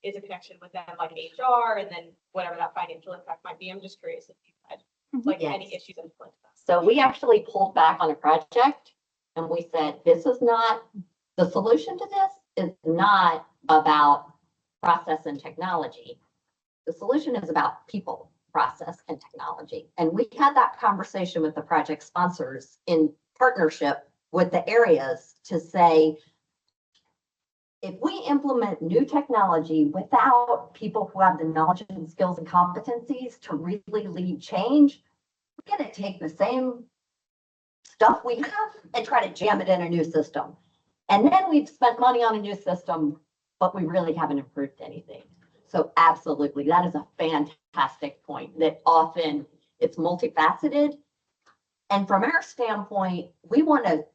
is a connection with them like HR and then whatever that financial impact might be. I'm just curious if you've had like
Yes.
any issues in that.
So we actually pulled back on a project and we said, this is not, the solution to this is not about process and technology. The solution is about people, process, and technology. And we had that conversation with the project sponsors in partnership with the areas to say, if we implement new technology without people who have the knowledge and skills and competencies to really lead change, we're going to take the same stuff we have and try to jam it in a new system. And then we've spent money on a new system, but we really haven't improved anything. So absolutely, that is a fantastic point, that often it's multifaceted. And from our standpoint, we want to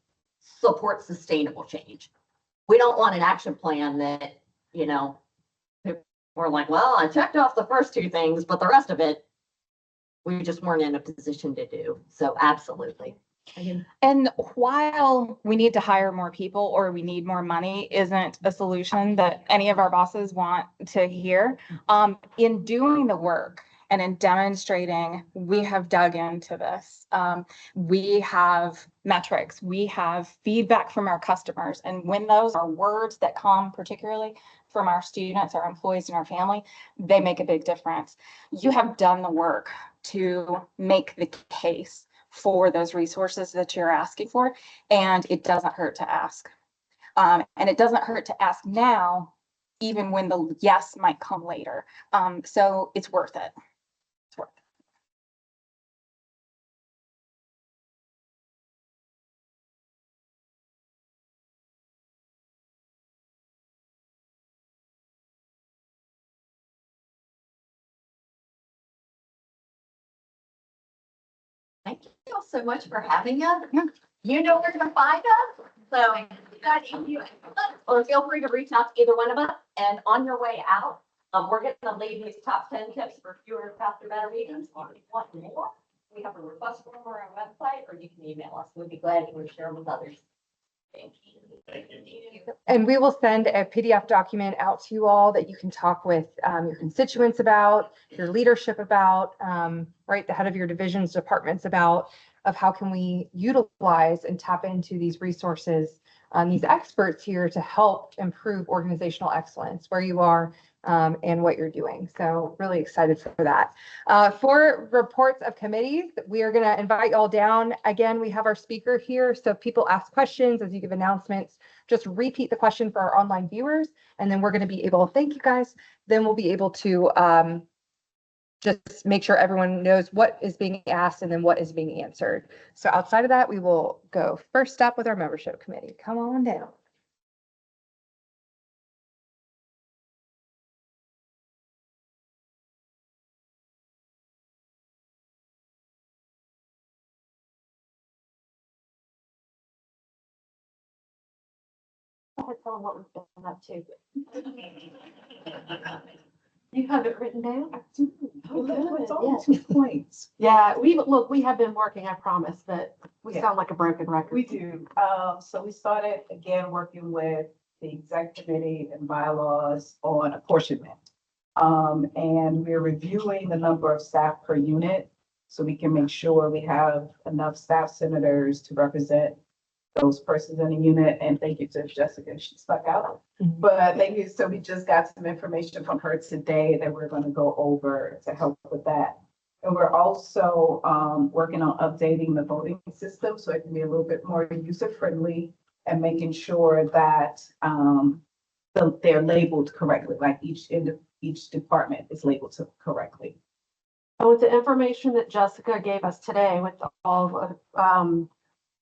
support sustainable change. We don't want an action plan that, we're like, well, I checked off the first two things, but the rest of it, we just weren't in a position to do. So absolutely.
And while we need to hire more people or we need more money isn't a solution that any of our bosses want to hear, in doing the work and in demonstrating, we have dug into this. We have metrics, we have feedback from our customers. And when those are words that come particularly from our students, our employees, and our family, they make a big difference. You have done the work to make the case for those resources that you're asking for, and it doesn't hurt to ask. And it doesn't hurt to ask now, even when the yes might come later. So it's worth it. It's worth it.
Thank you all so much for having us. You know where to find us. So you guys, or feel free to reach out to either one of us. And on your way out, we're going to leave these top 10 tips for fewer, faster, better meetings. If you want more, we have a request form on our website, or you can email us. We'd be glad to share with others. Thank you.
Thank you.
And we will send a PDF document out to you all that you can talk with your constituents about, your leadership about, right, the head of your divisions, departments about, of how can we utilize and tap into these resources, these experts here to help improve organizational excellence where you are and what you're doing. So really excited for that. For reports of committees, we are going to invite you all down. Again, we have our speaker here. So if people ask questions as you give announcements, just repeat the question for our online viewers, and then we're going to be able, thank you guys, then we'll be able to just make sure everyone knows what is being asked and then what is being answered. So outside of that, we will go first step with our membership committee. Come on down.
Tell them what we've been up to.
You have it written down?
Yes.
all 2 points.
Yeah, we have been working, I promise, but we
Yeah.
sound like a broken record.
We do. So we started again working with the exec committee and bylaws on apportionment. And we're reviewing the number of staff per unit so we can make sure we have enough staff senators to represent those persons in a unit. And thank you to Jessica, she stuck out. But thank you. So we just got some information from her today that we're going to go over to help with that. And we're also working on updating the voting system so it can be a little bit more user friendly and making sure that they're labeled correctly, like each department is labeled correctly.
And with the information that Jessica gave us today, with all of,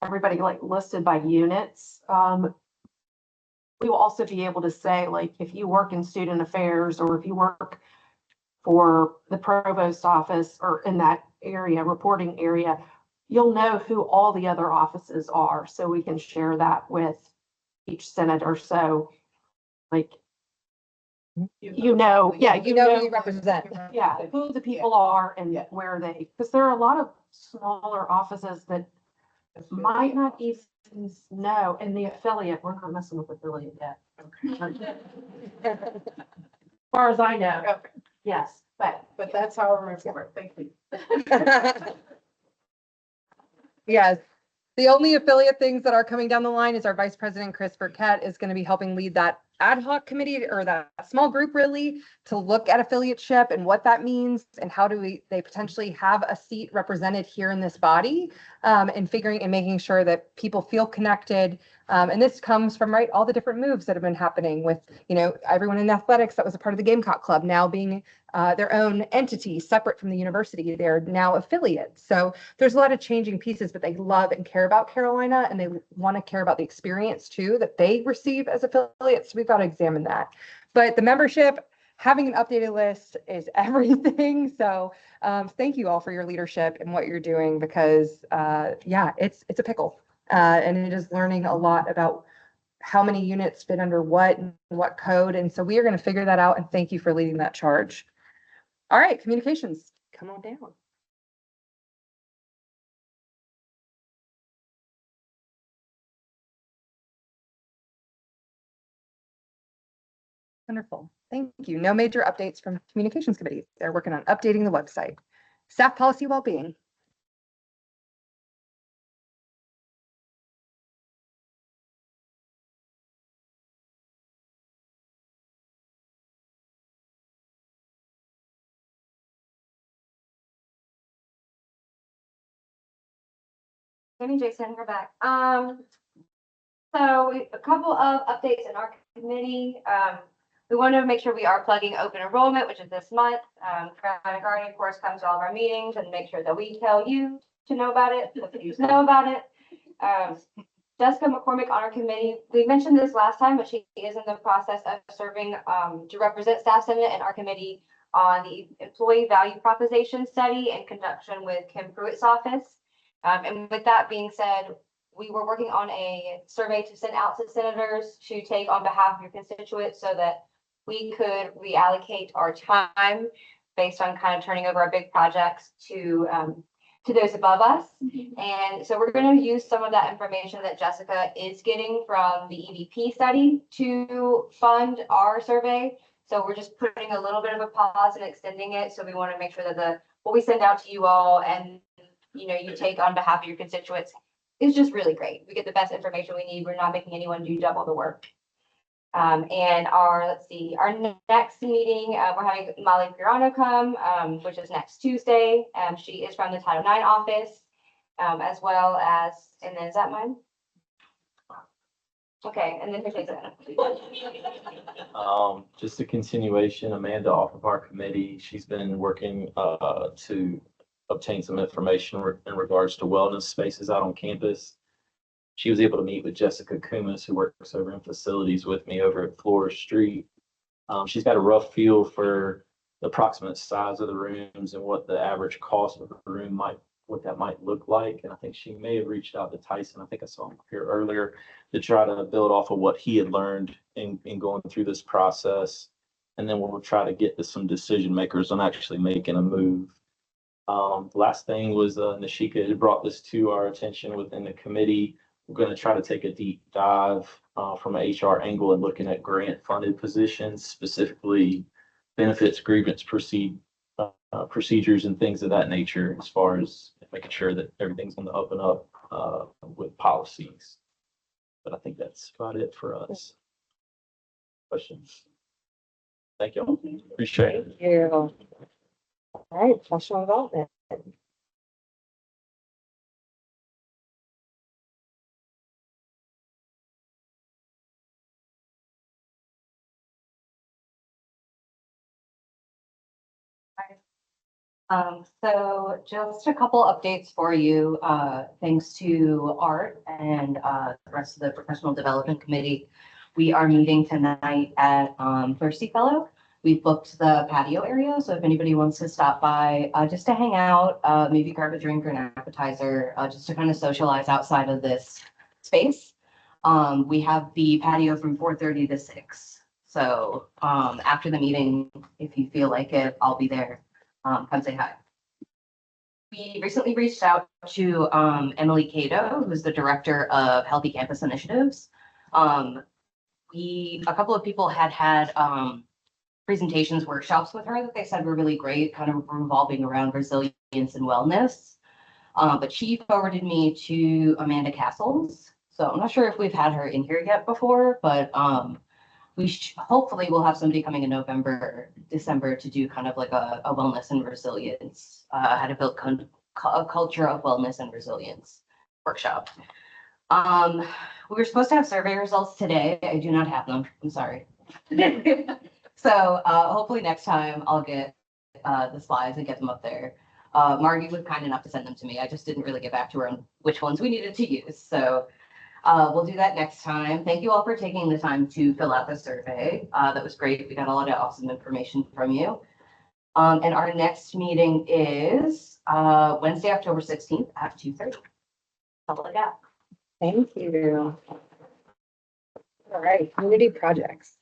everybody like listed by units, we will also be able to say, like, if you work in student affairs or if you work for the provost office or in that area, reporting area, you'll know who all the other offices are. So we can share that with each senator. So like, you know, yeah,
You know who you represent.
yeah, who the people are and
Yeah.
where they, because there are a lot of smaller offices that might not even know, and the affiliate, we're not messing with affiliate yet. As far as I know,
Okay.
yes, but
But that's how I remember it. Thank you.
Yes. The only affiliate things that are coming down the line is our Vice President, Chris Burkett, is going to be helping lead that ad hoc committee or that small group really to look at affiliateship and what that means and how do they potentially have a seat represented here in this body, and figuring and making sure that people feel connected. And this comes from, right, all the different moves that have been happening with, you know, everyone in athletics that was a part of the Gamecock Club now being their own entity separate from the university. They're now affiliates. So there's a lot of changing pieces, but they love and care about Carolina and they want to care about the experience too that they receive as affiliates. So we've got to examine that. But the membership, having an updated list is everything. So thank you all for your leadership and what you're doing because yeah, it's a pickle. And it is learning a lot about how many units fit under what and what code. And so we are going to figure that out. And thank you for leading that charge. All right, communications, come on down. Wonderful. Thank you. No major updates from communications committee. They're working on updating the website. Staff policy well-being.
Amy, Jason, we're back. A couple of updates in our committee. We want to make sure we are plugging open enrollment, which is this month. Guardian, of course, comes to all of our meetings and make sure that we tell you to know about it, that you know about it. Jessica McCormick on our committee, we mentioned this last time, but she is in the process of serving to represent Staff Senate and our committee on the employee value proposition study in conjunction with Kim Pruitt's office. And with that being said, we were working on a survey to send out to senators to take on behalf of your constituents so that we could reallocate our time based on kind of turning over our big projects to those above us. And so we're going to use some of that information that Jessica is getting from the EVP study to fund our survey. So we're just putting a little bit of a pause and extending it. So we want to make sure that what we send out to you all and you take on behalf of your constituents is just really great. We get the best information we need. We're not making anyone do double the work. And our next meeting, we're having Molly Pirano come, which is next Tuesday. She is from the Title IX office, as well as, and then is that mine? Okay, and then
Just a continuation, Amanda off of our committee, she's been working to obtain some information in regards to wellness spaces out on campus. She was able to meet with Jessica Kumas, who works over in facilities with me over at Flora Street. She's got a rough feel for the approximate size of the rooms and what the average cost of the room what that might look like. And I think she may have reached out to Tyson. I think I saw him here earlier to try to build off of what he had learned in going through this process. And then we'll try to get to some decision makers on actually making a move. Last thing was Nashika had brought this to our attention within the committee. We're going to try to take a deep dive from an HR angle and looking at grant funded positions, specifically benefits, grievance procedures and things of that nature, as far as making sure that everything's on the up and up with policies. But I think that's about it for us. Questions? Thank you all. Appreciate it.
Thank you. All right, professional development.
So just a couple updates for you, thanks to Art and, the rest of the professional development committee. We are meeting tonight at, Thirsty Fellow. We've booked the patio area, so if anybody wants to stop by, just to hang out, maybe grab a drink or an appetizer, just to kind of socialize outside of this space. We have the patio from 4:30 to 6. So, after the meeting, if you feel like it, I'll be there. Come say hi. We recently reached out to Emily Cato, who's the director of Healthy Campus Initiatives. A couple of people had presentations, workshops with her that they said were really great, kind of revolving around resilience and wellness. But she forwarded me to Amanda Castles. So I'm not sure if we've had her in here yet before, but hopefully we'll have somebody coming in November, December to do kind of like a wellness and resilience, how to build a culture of wellness and resilience workshop. We were supposed to have survey results today. I do not have them. I'm sorry. So hopefully next time I'll get the slides and get them up there. Margie was kind enough to send them to me. I just didn't really get back to her on which ones we needed to use. So we'll do that next time. Thank you all for taking the time to fill out the survey. That was great. We got a lot of awesome information from you. And our next meeting is Wednesday, October 16th at 2:30. That's all I got.
Thank you. All right, community projects.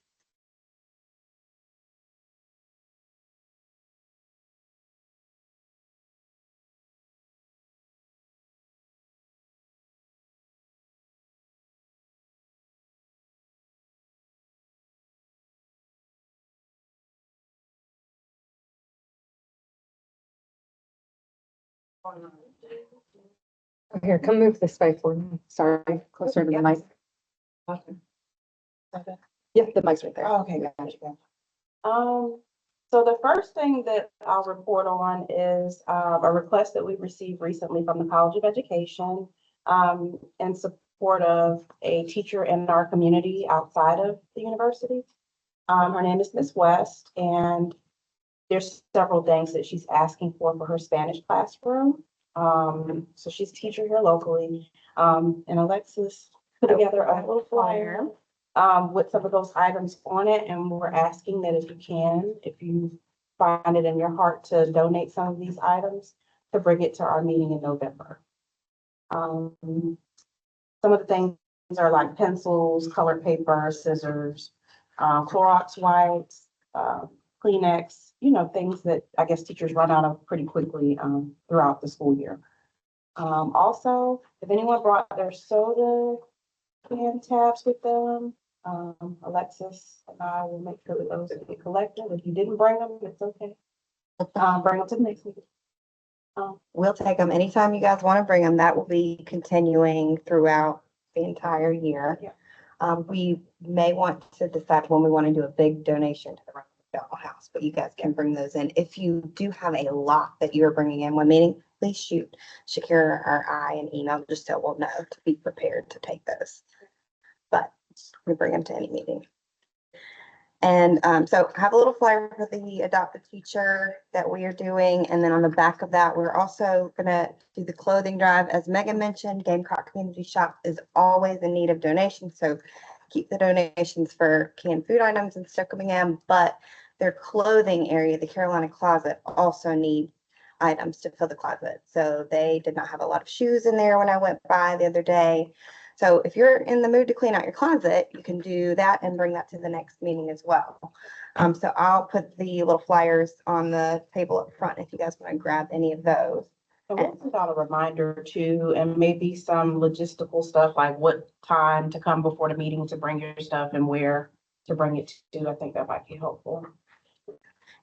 Here, come move this way for me. Sorry, closer to the mic. Yeah, the mic's right there.
Okay, gotcha. So the first thing that I'll report on is a request that we received recently from the College of Education in support of a teacher in our community outside of the university. Her name is Miss West, and there's several things that she's asking for her Spanish classroom. So she's a teacher here locally, and Alexis put together a little flyer with some of those items on it, and we're asking that if you find it in your heart to donate some of these items, to bring it to our meeting in November. Some of the things are like pencils, colored paper, scissors, Clorox wipes, Kleenex, things that I guess teachers run out of pretty quickly throughout the school year. Also, if anyone brought their soda can tabs with them, Alexis and I will make sure that those get collected. If you didn't bring them, it's okay. Bring them to the next meeting.
We'll take them anytime you guys want to bring them. That will be continuing throughout the entire year.
Yeah.
We may want to decide when we want to do a big donation to the House, but you guys can bring those in. If you do have a lot that you're bringing in one meeting, please shoot Chakira or I an email just so we'll know to be prepared to take those. But we bring them to any meeting. And so I have a little flyer for the adopted teacher that we are doing. And then on the back of that, we're also going to do the clothing drive. As Megan mentioned, Gamecock Community Shop is always in need of donations. So keep the donations for canned food items and stuff coming in, but their clothing area, the Carolina Closet, also need items to fill the closet. So they did not have a lot of shoes in there when I went by the other day. So if you're in the mood to clean out your closet, you can do that and bring that to the next meeting as well. So I'll put the little flyers on the table up front if you guys want to grab any of those.
And we'll send out a reminder too, and maybe some logistical stuff like what time to come before the meeting to bring your stuff and where to bring it to. I think that might be helpful.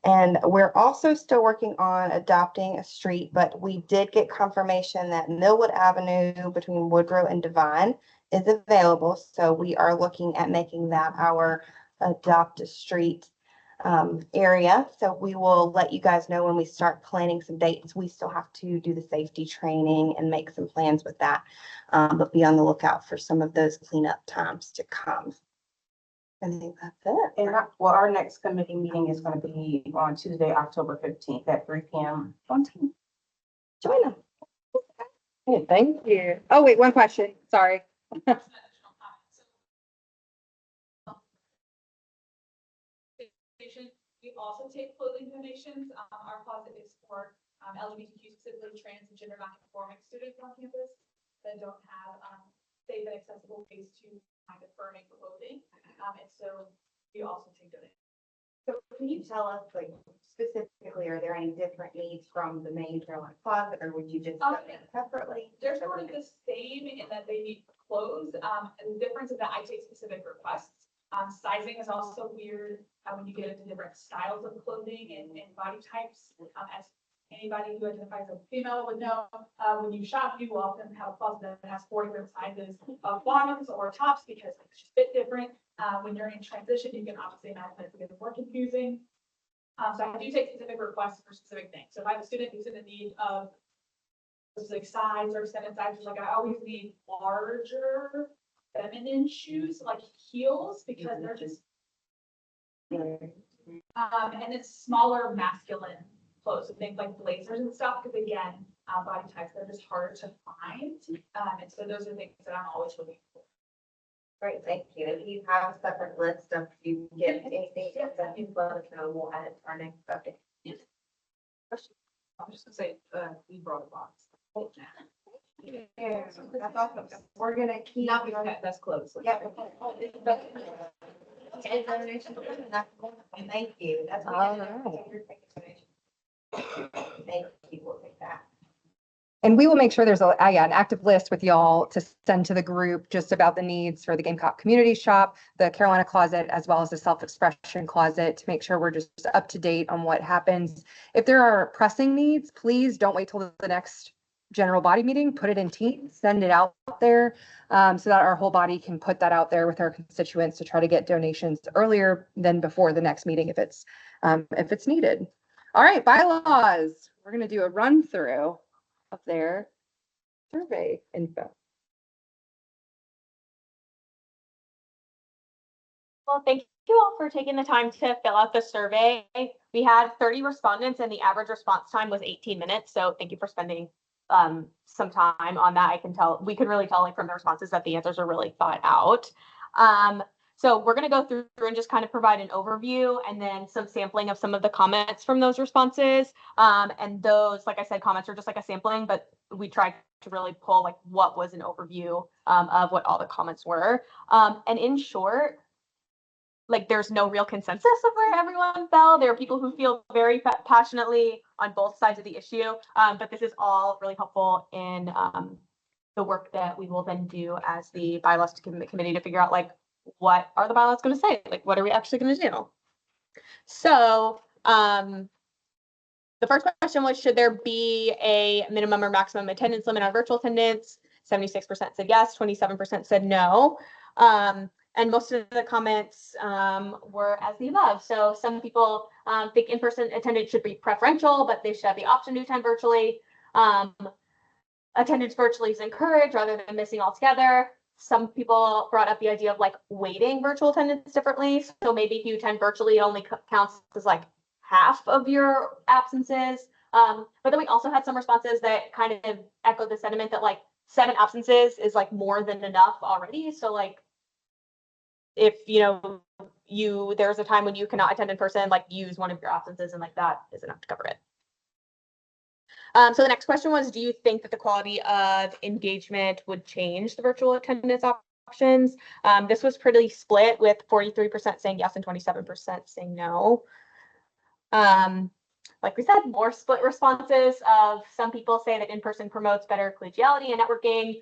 And we're also still working on adopting a street, but we did get confirmation that Millwood Avenue between Woodrow and Divine is available. So we are looking at making that our adopt a street area. So we will let you guys know when we start planning some dates. We still have to do the safety training and make some plans with that. But be on the lookout for some of those cleanup times to come. I think that's it.
And our next committee meeting is gonna be on Tuesday, October 15th at 3 p.m. on Teams.
Join them.
Okay, thank you. Oh, wait, one question. Sorry.
We also take clothing donations. Our closet is for LGBTQ, specifically trans and gender non-conforming students on campus that don't have safe and accessible ways to kind of furnish clothing. And so we also take donations.
So can you tell us, like, specifically, are there any different needs from the main Carolina closet, or would you just donate separately?
They're sort of the same in that they need clothes. And the difference is that I take specific requests. Sizing is also weird when you get into different styles of clothing and body types. As anybody who identifies as a female would know, when you shop, you often have a closet that has 4 different sizes of bottoms or tops because it's just a bit different. When you're in transition, you can obviously imagine it's getting more confusing. So I do take specific requests for specific things. So if I have a student who's in the need of specific size or extended sizes, like I always need larger feminine shoes, like heels, because they're just, and it's smaller masculine clothes, so things like blazers and stuff, because again, body types, they're just harder to find. And so those are things that I'm always looking for.
Great, thank you. If you have a separate list of you get anything, that you let us know, we'll add it to our next update.
I'm just gonna say, we brought a box.
Yeah, that's awesome. We're gonna keep.
That's close.
Yeah. Thank you. That's
All
right. Thank you, we'll take that.
And we will make sure there's an active list with y'all to send to the group just about the needs for the Gamecock Community Shop, the Carolina Closet, as well as the Self-Expression Closet, to make sure we're just up to date on what happens. If there are pressing needs, please don't wait till the next general body meeting, put it in Teams, send it out there, so that our whole body can put that out there with our constituents to try to get donations earlier than before the next meeting if it's needed. All right, bylaws. We're going to do a run through of their survey info.
Well, thank you all for taking the time to fill out the survey. We had 30 respondents and the average response time was 18 minutes. So thank you for spending some time on that. We could really tell like from the responses that the answers are really thought out. So we're going to go through and just kind of provide an overview and then some sampling of some of the comments from those responses. And those, like I said, comments are just like a sampling, but we tried to really pull like what was an overview of what all the comments were. And in short, like there's no real consensus of where everyone fell. There are people who feel very passionately on both sides of the issue, but this is all really helpful in the work that we will then do as the bylaws committee to figure out like what are the bylaws going to say? Like what are we actually going to do? So the first question was, should there be a minimum or maximum attendance limit on virtual attendance? 76% said yes, 27% said no. And most of the comments were as the above. So some people think in-person attendance should be preferential, but they should have the option to attend virtually. Attendance virtually is encouraged rather than missing altogether. Some people brought up the idea of like weighting virtual attendance differently. So maybe if you attend virtually, it only counts as like half of your absences. But then we also had some responses that kind of echoed the sentiment that like 7 absences is like more than enough already. So like if there's a time when you cannot attend in person, like use one of your absences and like that is enough to cover it. So the next question was, do you think that the quality of engagement would change the virtual attendance options? This was pretty split with 43% saying yes and 27% saying no. Like we said, more split responses of some people say that in-person promotes better collegiality and networking.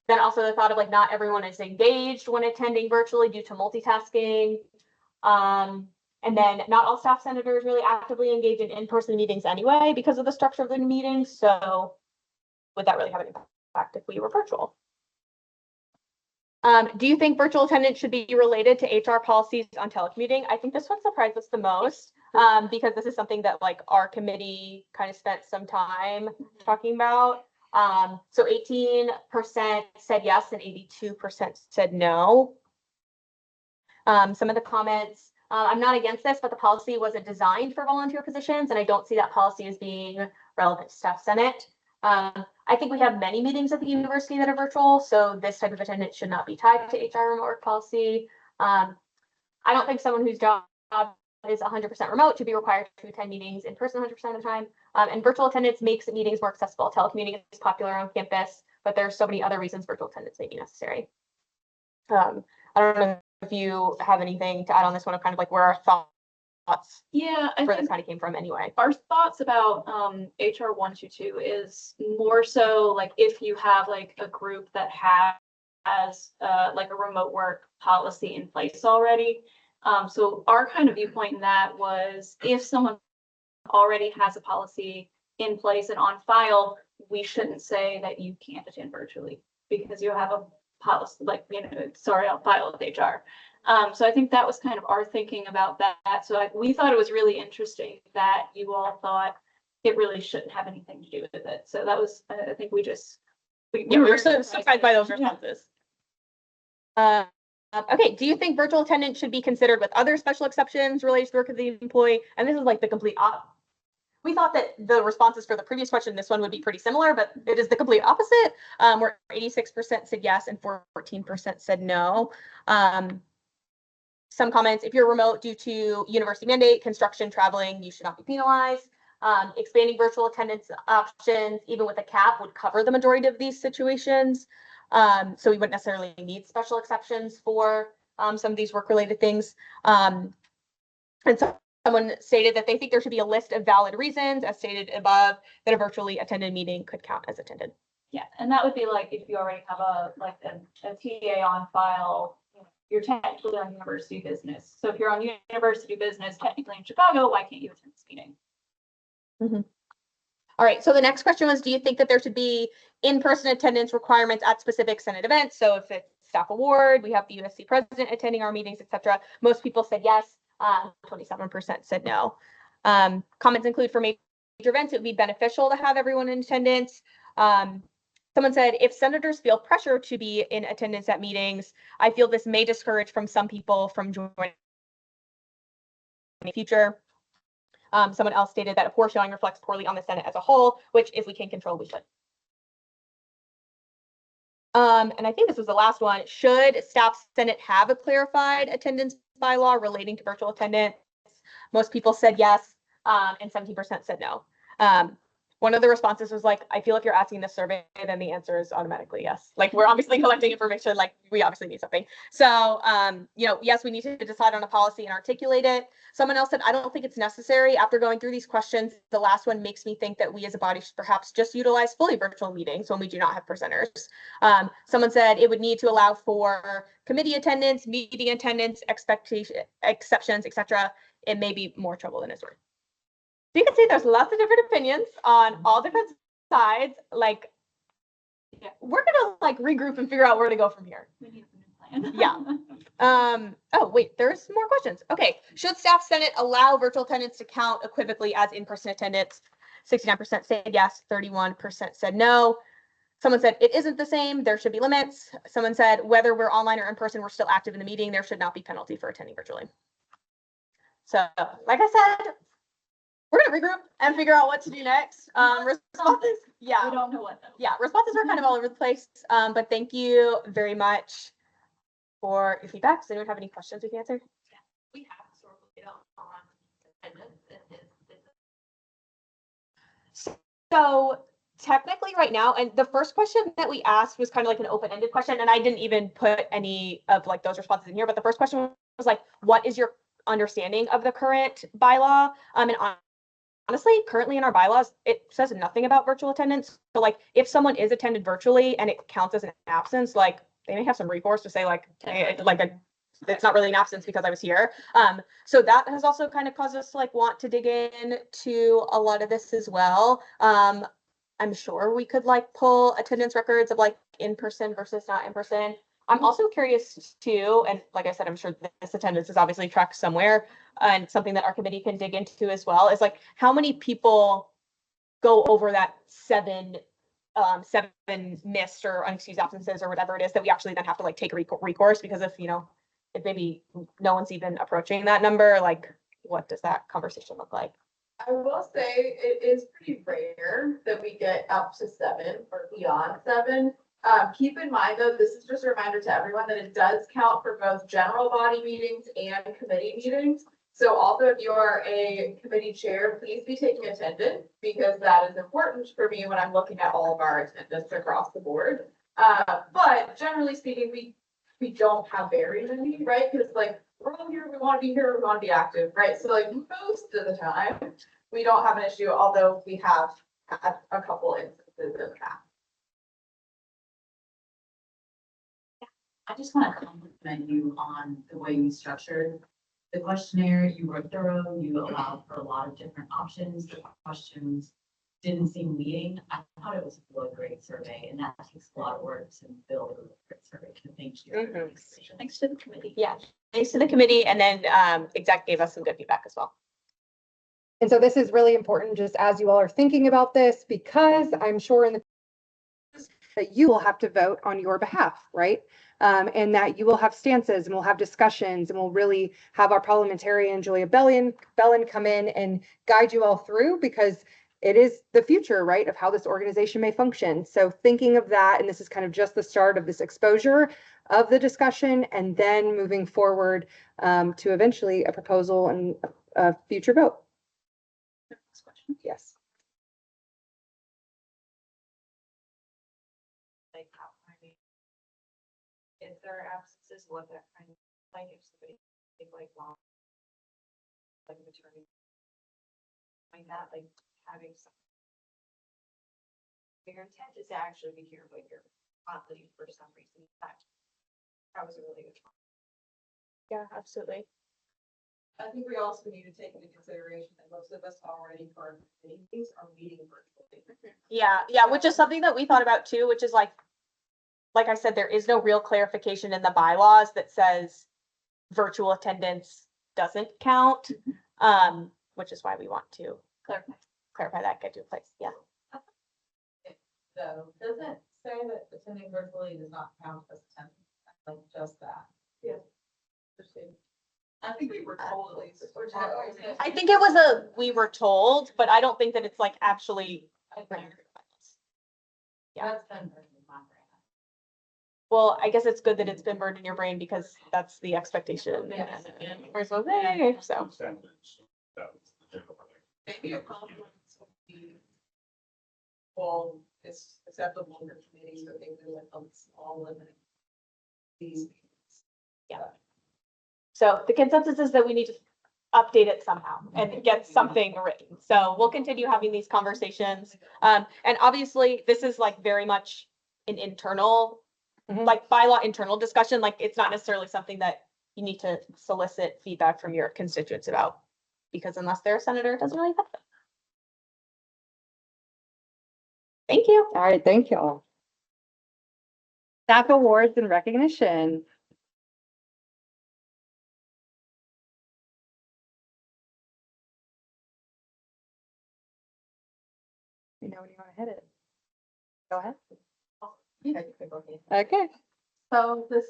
Then also the thought of like not everyone is engaged when attending virtually due to multitasking. And then not all staff senators really actively engage in in-person meetings anyway because of the structure of the meetings. So would that really have an impact if we were virtual? Do you think virtual attendance should be related to HR policies on telecommuting? I think this one surprised us the most because this is something that like our committee kind of spent some time talking about. So 18% said yes and 82% said no. Some of the comments, I'm not against this, but the policy wasn't designed for volunteer positions, and I don't see that policy as being relevant to staff senate. I think we have many meetings at the university that are virtual, so this type of attendance should not be tied to HR remote work policy. I don't think someone whose job is 100% remote should be required to attend meetings in person 100% of the time. And virtual attendance makes meetings more accessible. Telecommuting is popular on campus, but there's so many other reasons virtual attendance may be necessary. I don't know if you have anything to add on this one of kind of like where our thoughts
Yeah, I
for
think
this kind of came from anyway.
our thoughts about HR 122 is more so like if you have like a group that has like a remote work policy in place already. So our kind of viewpoint in that was if someone already has a policy in place and on file, we shouldn't say that you can't attend virtually because you have a policy, like, you know, sorry, I'll file with HR. So I think that was kind of our thinking about that. So we thought it was really interesting that you all thought it really shouldn't have anything to do with it. So that was, I think we just.
We were so surprised by those responses. Okay, do you think virtual attendance should be considered with other special exceptions related to the work of the employee? And this is like the complete we thought that the responses for the previous question, this one would be pretty similar, but it is the complete opposite, where 86% said yes and 14% said no. Some comments, if you're remote due to university mandate, construction, traveling, you should not be penalized. Expanding virtual attendance options, even with a cap, would cover the majority of these situations. So we wouldn't necessarily need special exceptions for some of these work-related things. And so someone stated that they think there should be a list of valid reasons, as stated above, that a virtually attended meeting could count as attended.
Yeah, and that would be like if you already have a TA on file, you're technically on university business. So if you're on university business, technically in Chicago, why can't you attend this meeting?
Mm-hmm. All right, so the next question was, do you think that there should be in-person attendance requirements at specific Senate events? So if it's staff award, we have the USC president attending our meetings, etc. Most people said yes, 27% said no. Comments include for major events, it would be beneficial to have everyone in attendance. Someone said, if senators feel pressure to be in attendance at meetings, I feel this may discourage from some people from joining in the future. Someone else stated that a poor showing reflects poorly on the Senate as a whole, which if we can control, we should. And I think this was the last one. Should staff Senate have a clarified attendance bylaw relating to virtual attendance? Most people said yes, and 17% said no. One of the responses was like, I feel if you're asking this survey, then the answer is automatically yes. Like we're obviously collecting information, like we obviously need something. So, you know, yes, we need to decide on a policy and articulate it. Someone else said, I don't think it's necessary. After going through these questions, the last one makes me think that we as a body should perhaps just utilize fully virtual meetings when we do not have presenters. Someone said it would need to allow for committee attendance, meeting attendance, exceptions, etc. It may be more trouble than it's worth. So you can see there's lots of different opinions on all different sides. Like, we're gonna like regroup and figure out where to go from here.
We need a new plan.
Yeah. Oh, wait, there's more questions. Okay. Should staff Senate allow virtual attendance to count equivocally as in-person attendance? 69% said yes, 31% said no. Someone said it isn't the same. There should be limits. Someone said whether we're online or in person, we're still active in the meeting. There should not be penalty for attending virtually. So, like I said, we're gonna regroup and figure out what to do next. Responses, yeah.
We don't know what though.
Yeah, responses were kind of all over the place. But thank you very much for your feedback. Does anyone have any questions we can answer?
Yeah, we have historical data on attendance.
So technically right now, and the first question that we asked was kind of like an open-ended question, and I didn't even put any of like those responses in here, but the first question was like, what is your understanding of the current bylaw? And honestly, currently in our bylaws, it says nothing about virtual attendance. So like if someone is attended virtually and it counts as an absence, like they may have some recourse to say like, it's not really an absence because I was here. So that has also kind of caused us to like want to dig in to a lot of this as well. I'm sure we could like pull attendance records of like in-person versus not in-person. I'm also curious too, and like I said, I'm sure this attendance is obviously tracked somewhere, and something that our committee can dig into as well is like how many people go over that seven missed or unexcused absences or whatever it is that we actually then have to like take recourse because if, you know, if maybe no one's even approaching that number, like, what does that conversation look like?
I will say it is pretty rare that we get up to 7 or beyond 7. Keep in mind though, this is just a reminder to everyone that it does count for both general body meetings and committee meetings. So also if you are a committee chair, please be taking attendance because that is important for me when I'm looking at all of our attendance across the board. But generally speaking, we don't have very many, right? Because like we're all here, we want to be here, we want to be active, right? So like most of the time, we don't have an issue, although we have had a couple instances in the past.
I just want to compliment you on the way you structured the questionnaire. You were thorough, you allowed for a lot of different options. The questions didn't seem leading. I thought it was a really great survey, and that takes a lot of work to build a really great survey. So thank you.
Thanks to the committee. Yeah, thanks to the committee, and then exec gave us some good feedback as well.
And so this is really important just as you all are thinking about this, because I'm sure in the that you will have to vote on your behalf, right? And that you will have stances and we'll have discussions and we'll really have our parliamentarian Julia Bellin come in and guide you all through, because it is the future, right, of how this organization may function. So thinking of that, and this is kind of just the start of this exposure of the discussion, and then moving forward to eventually a proposal and a future vote. Next question. Yes.
Like how if there are absences, what that kind of like if somebody like long like maternity like that, like having some your intent is to actually be here, but you're on leave for some reason. That was a really good one.
Yeah, absolutely.
I think we also need to take into consideration that most of us already for our meetings are meeting virtually.
Yeah, which is something that we thought about too, which is like I said, there is no real clarification in the bylaws that says virtual attendance doesn't count, which is why we want to clarify that, get to a place. Yeah.
So does it say that attending virtually does not count as attendance? Like just that? Yeah. I think we were told at least.
I think it was we were told, but I don't think that it's like actually. Yeah.
That's been burned in my brain.
Well, I guess it's good that it's been burned in your brain because that's the expectation.
Yes.
And we're supposed to, so.
Maybe a compliment would be, well, it's acceptable in the committee, so they do like a small limit. These.
Yeah. So the consensus is that we need to update it somehow and get something written. So we'll continue having these conversations. And obviously this is like very much an internal, like bylaw internal discussion. Like it's not necessarily something that you need to solicit feedback from your constituents about, because unless they're a senator, it doesn't really affect them. Thank you.
All right, thank you all. Staff awards and recognition. You know when you want to hit it. Go ahead. Okay.
So this,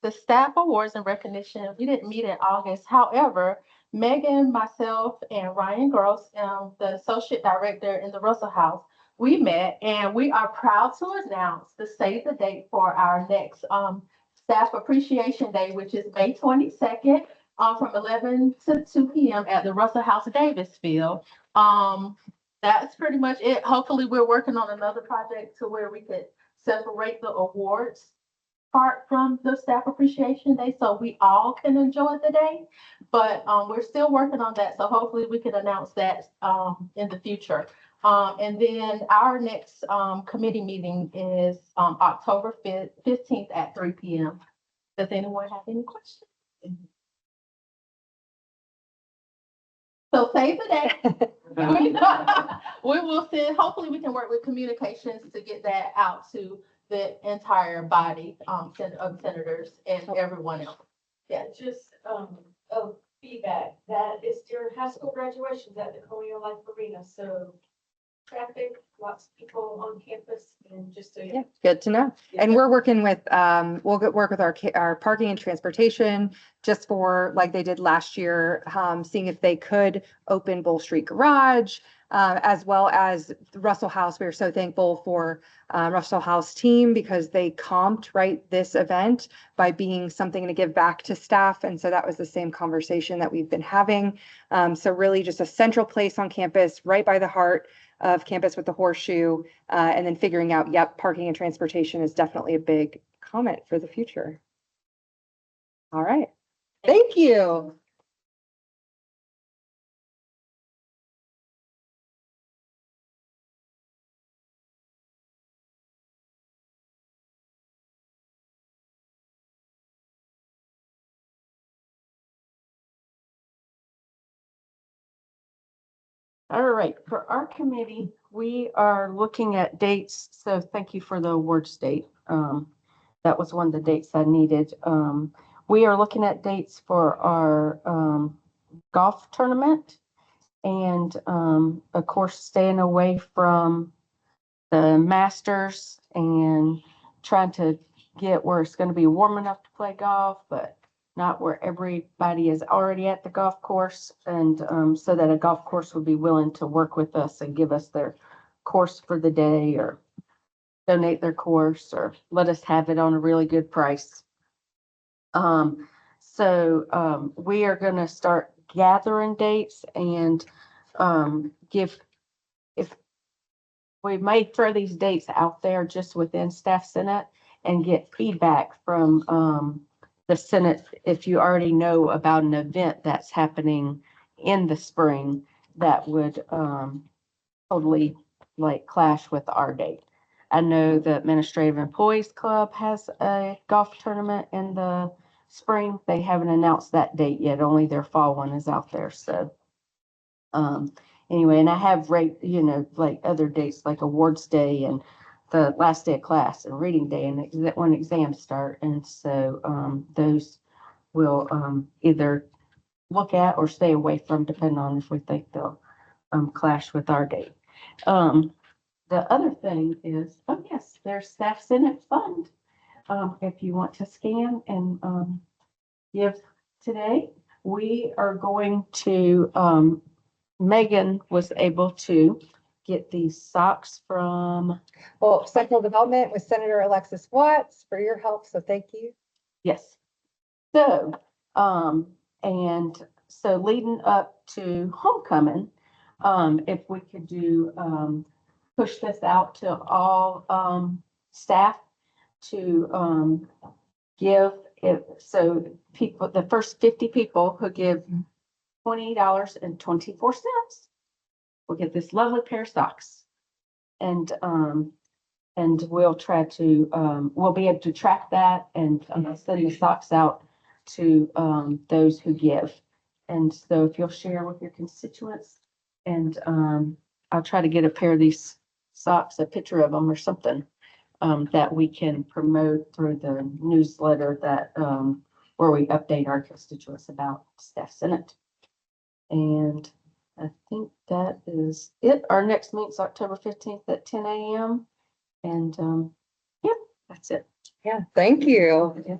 the staff awards and recognition, we didn't meet in August. However, Megan, myself, and Ryan Gross, the associate director in the Russell House, we met, and we are proud to announce the save the date for our next staff appreciation day, which is May 22nd, from 11 to 2 p.m. at the Russell House Davisville. That's pretty much it. Hopefully, we're working on another project to where we could separate the awards part from the staff appreciation day so we all can enjoy the day. But we're still working on that. So hopefully we can announce that in the future. And then our next committee meeting is October 15th at 3 p.m. Does anyone have any questions? So save the day. We will send, hopefully we can work with communications to get that out to the entire body of senators and everyone else. Yeah.
Just of feedback, that is your high school graduations at the Colonial Life Arena, so traffic
lots of people on campus and just to.
Yeah, good to know. And we're working with, work with our parking and transportation just for, like they did last year, seeing if they could open Bull Street Garage, as well as Russell House. We are so thankful for Russell House team because they comped, right, this event by being something to give back to staff. And so that was the same conversation that we've been having. So really just a central place on campus, right by the heart of campus with the horseshoe, and then figuring out, yep, parking and transportation is definitely a big comment for the future. All right. Thank you.
All right, for our committee, we are looking at dates, so thank you for the awards date. That was one of the dates I needed. We are looking at dates for our golf tournament and of course, staying away from the Masters and trying to get where it's going to be warm enough to play golf, but not where everybody is already at the golf course. And so that a golf course would be willing to work with us and give us their course for the day or donate their course or let us have it on a really good price. So we are going to start gathering dates and if we may throw these dates out there just within Staff Senate and get feedback from the Senate. If you already know about an event that's happening in the spring that would totally like clash with our date. I know the Administrative Employees Club has a golf tournament in the spring. They haven't announced that date yet. Only their fall one is out there. So anyway, and I have like other dates like awards day and the last day of class and reading day and when exams start. And so those will either look at or stay away from, depending on if we think they'll clash with our date. The other thing is, oh yes, there's Staff Senate Fund. If you want to scan and give today, we are going to, Maegan was able to get these socks from,
well, Central Development with Senator Alexis Watts for your help. So thank you.
yes. So, and so leading up to homecoming, if we could do, push this out to all staff to give it. So people, the first 50 people who give $20.24 will get this lovely pair of socks. And we'll try to, we'll be able to track that and send the socks out to those who give. And so if you'll share with your constituents and I'll try to get a pair of these socks, a picture of them or something that we can promote through the newsletter that where we update our constituents about Staff Senate. And I think that is it. Our next meeting's October 15th at 10 a.m. And yeah, that's it.
Yeah, thank you.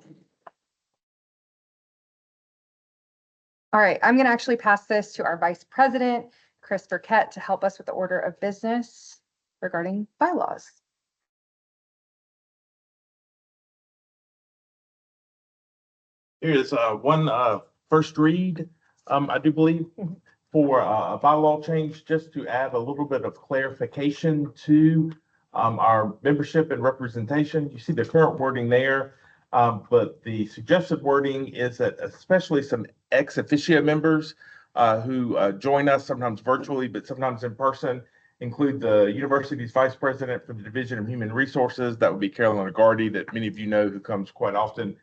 All right, I'm going to actually pass this to our Vice President, Chris Burkett, to help us with the order of business regarding bylaws.
Here's one first read, I do believe, for a bylaw change, just to add a little bit of clarification to our membership and representation. You see the current wording there, but the suggested wording is that especially some ex officio members who join us sometimes virtually, but sometimes in person, include the university's vice president for the Division of Human Resources. That would be Carolyn Agardi, that many of you know, who comes quite often.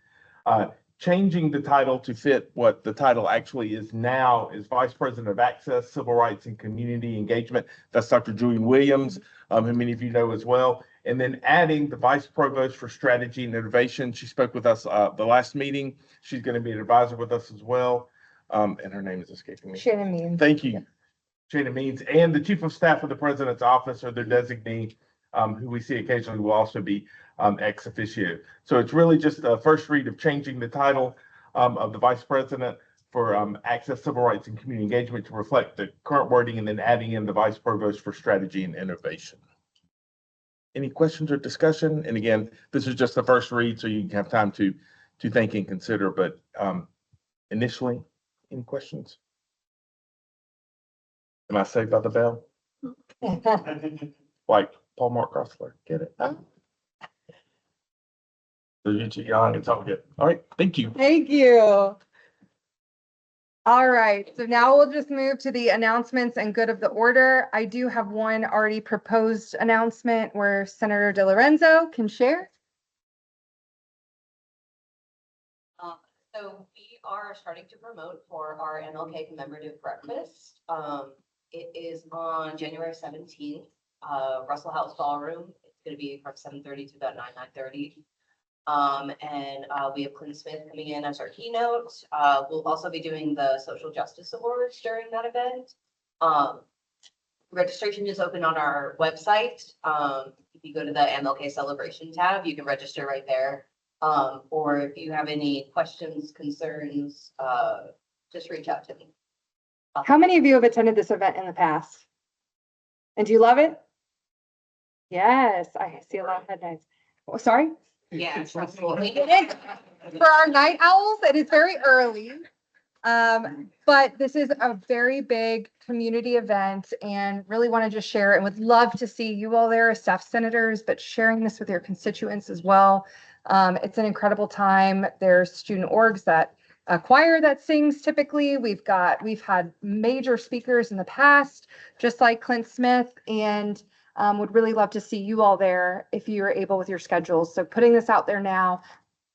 Changing the title to fit what the title actually is now is Vice President of Access, Civil Rights, and Community Engagement. That's Dr. Julian Williams, who many of you know as well. And then adding the Vice Provost for Strategy and Innovation. She spoke with us the last meeting. She's going to be an advisor with us as well. And her name is escaping me.
Shannon Means.
Thank you. chain of means, and the chief of staff of the president's office or their designee, who we see occasionally, will also be ex officio. So it's really just the first read of changing the title of the vice president for access, civil rights, and community engagement to reflect the current wording, and then adding in the vice provost for strategy and innovation. Any questions or discussion? And again, this is just the first read, so you can have time to think and consider. But initially, any questions? Am I saved by the bell? Like Paul Mark Rossler, get it? So you two young, it's all good. All right, thank you.
Thank you. All right, so now we'll just move to the announcements and good of the order. I do have one already proposed announcement where Senator DeLorenzo can share.
So we are starting to promote for our MLK commemorative breakfast. It is on January 17th, Russell House Ballroom. It's going to be from 7:30 to about 9:30. And we have Clint Smith coming in as our keynote. We'll also be doing the Social Justice Awards during that event. Registration is open on our website. If you go to the MLK Celebration tab, you can register right there. Or if you have any questions, concerns, just reach out to me.
How many of you have attended this event in the past? And do you love it? Yes, I see a lot of head nods. Oh, sorry?
Yeah.
It is. For our night owls, it is very early. But this is a very big community event and really want to just share it and would love to see you all there as staff senators, but sharing this with your constituents as well. It's an incredible time. There's student orgs that a choir that sings typically. We've had major speakers in the past, just like Clint Smith, and would really love to see you all there if you're able with your schedules. So putting this out there now,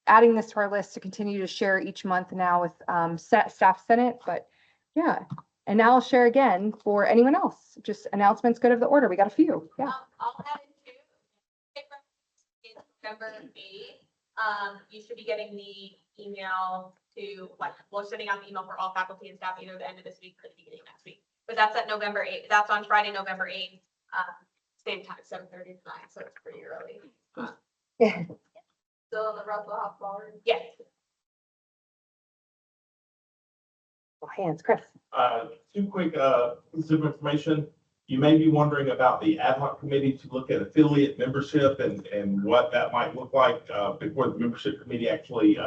adding this to our list to continue to share each month now with staff senate, but yeah. And now I'll share again for anyone else, just announcements good of the order. We got a few, yeah.
I'll add in two. November 8th. You should be getting the email to, like, we're sending out the email for all faculty and staff either the end of this week or the beginning of next week. But that's at November 8th. That's on Friday, November 8th. Same time, 7:30 to 9, so it's pretty early.
Yeah.
Still in the Russell House Ballroom?
Yes.
Well, hands, Chris.
Two quick pieces of information. You may be wondering about the ad hoc committee to look at affiliate membership and what that might look like before the membership committee actually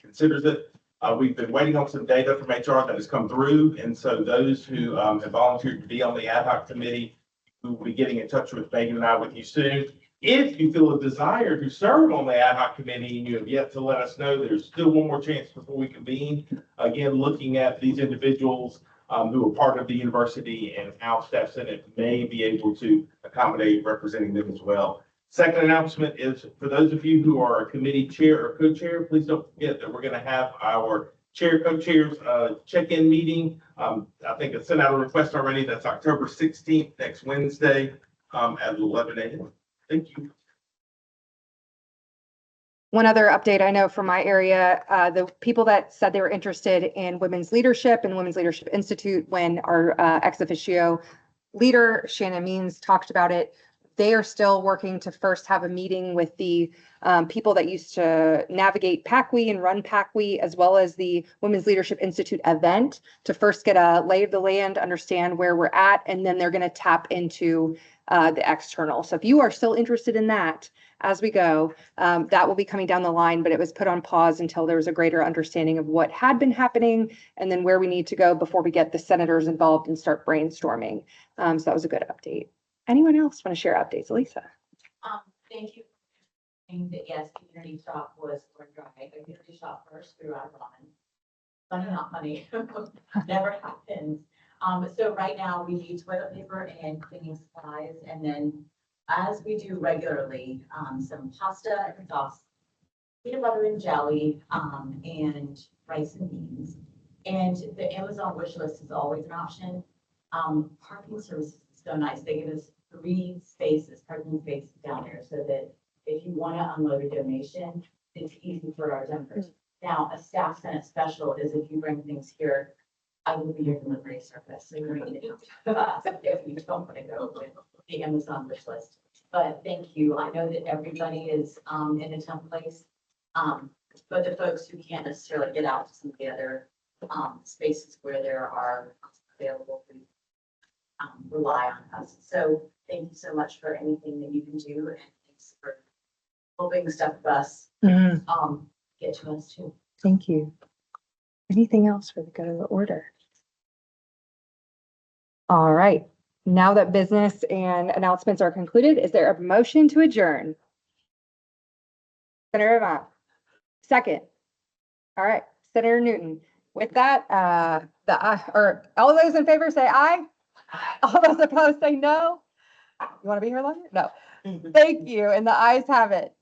considers it. We've been waiting on some data from HR that has come through, and so those who have volunteered to be on the ad hoc committee, we will be getting in touch with Maegan and I with you soon. If you feel a desire to serve on the ad hoc committee and you have yet to let us know, there's still one more chance before we convene. Again, looking at these individuals who are part of the university and how staff senate may be able to accommodate representing them as well. Second announcement is for those of you who are a committee chair or co-chair, please don't forget that we're going to have our chair co-chairs check-in meeting. I think I sent out a request already. That's October 16th, next Wednesday at 11 a.m. Thank you.
One other update I know from my area, the people that said they were interested in women's leadership and Women's Leadership Institute, when our ex officio leader, Shannon Means, talked about it, they are still working to first have a meeting with the people that used to navigate PACWE and run PACWE, as well as the Women's Leadership Institute event, to first get a lay of the land, understand where we're at, and then they're going to tap into the external. So if you are still interested in that as we go, that will be coming down the line, but it was put on pause until there was a greater understanding of what had been happening and then where we need to go before we get the senators involved and start brainstorming. So that was a good update. Anyone else want to share updates? Lisa?
Thank you. That yes, community shop was dry. The community shop first through our run. Funny, not funny. Never happens. So right now we need toilet paper and cleaning supplies, and then as we do regularly, some pasta and sauce, peanut butter and jelly, and rice and beans. And the Amazon wish list is always an option. Parking services is so nice. They give us 3 parking spaces down there, so that if you want to unload a donation, it's easy for our dumpers. Now, a staff senate special is if you bring things here I will be your delivery service. So you're going to if you don't want to go with the Amazon wish list. But thank you. I know that everybody is in a tough place. But the folks who can't necessarily get out to some of the other spaces where there are available food rely on us. So thank you so much for anything that you can do, and thanks for helping stuff with us get to us too.
Thank you. Anything else for the good of the order? All right, now that business and announcements are concluded, is there a motion to adjourn? Senator Avant, second. All right, Senator Newton. With that, or all those in favor say aye. All those opposed say no. You want to be here longer? No. Thank you, and the ayes have it.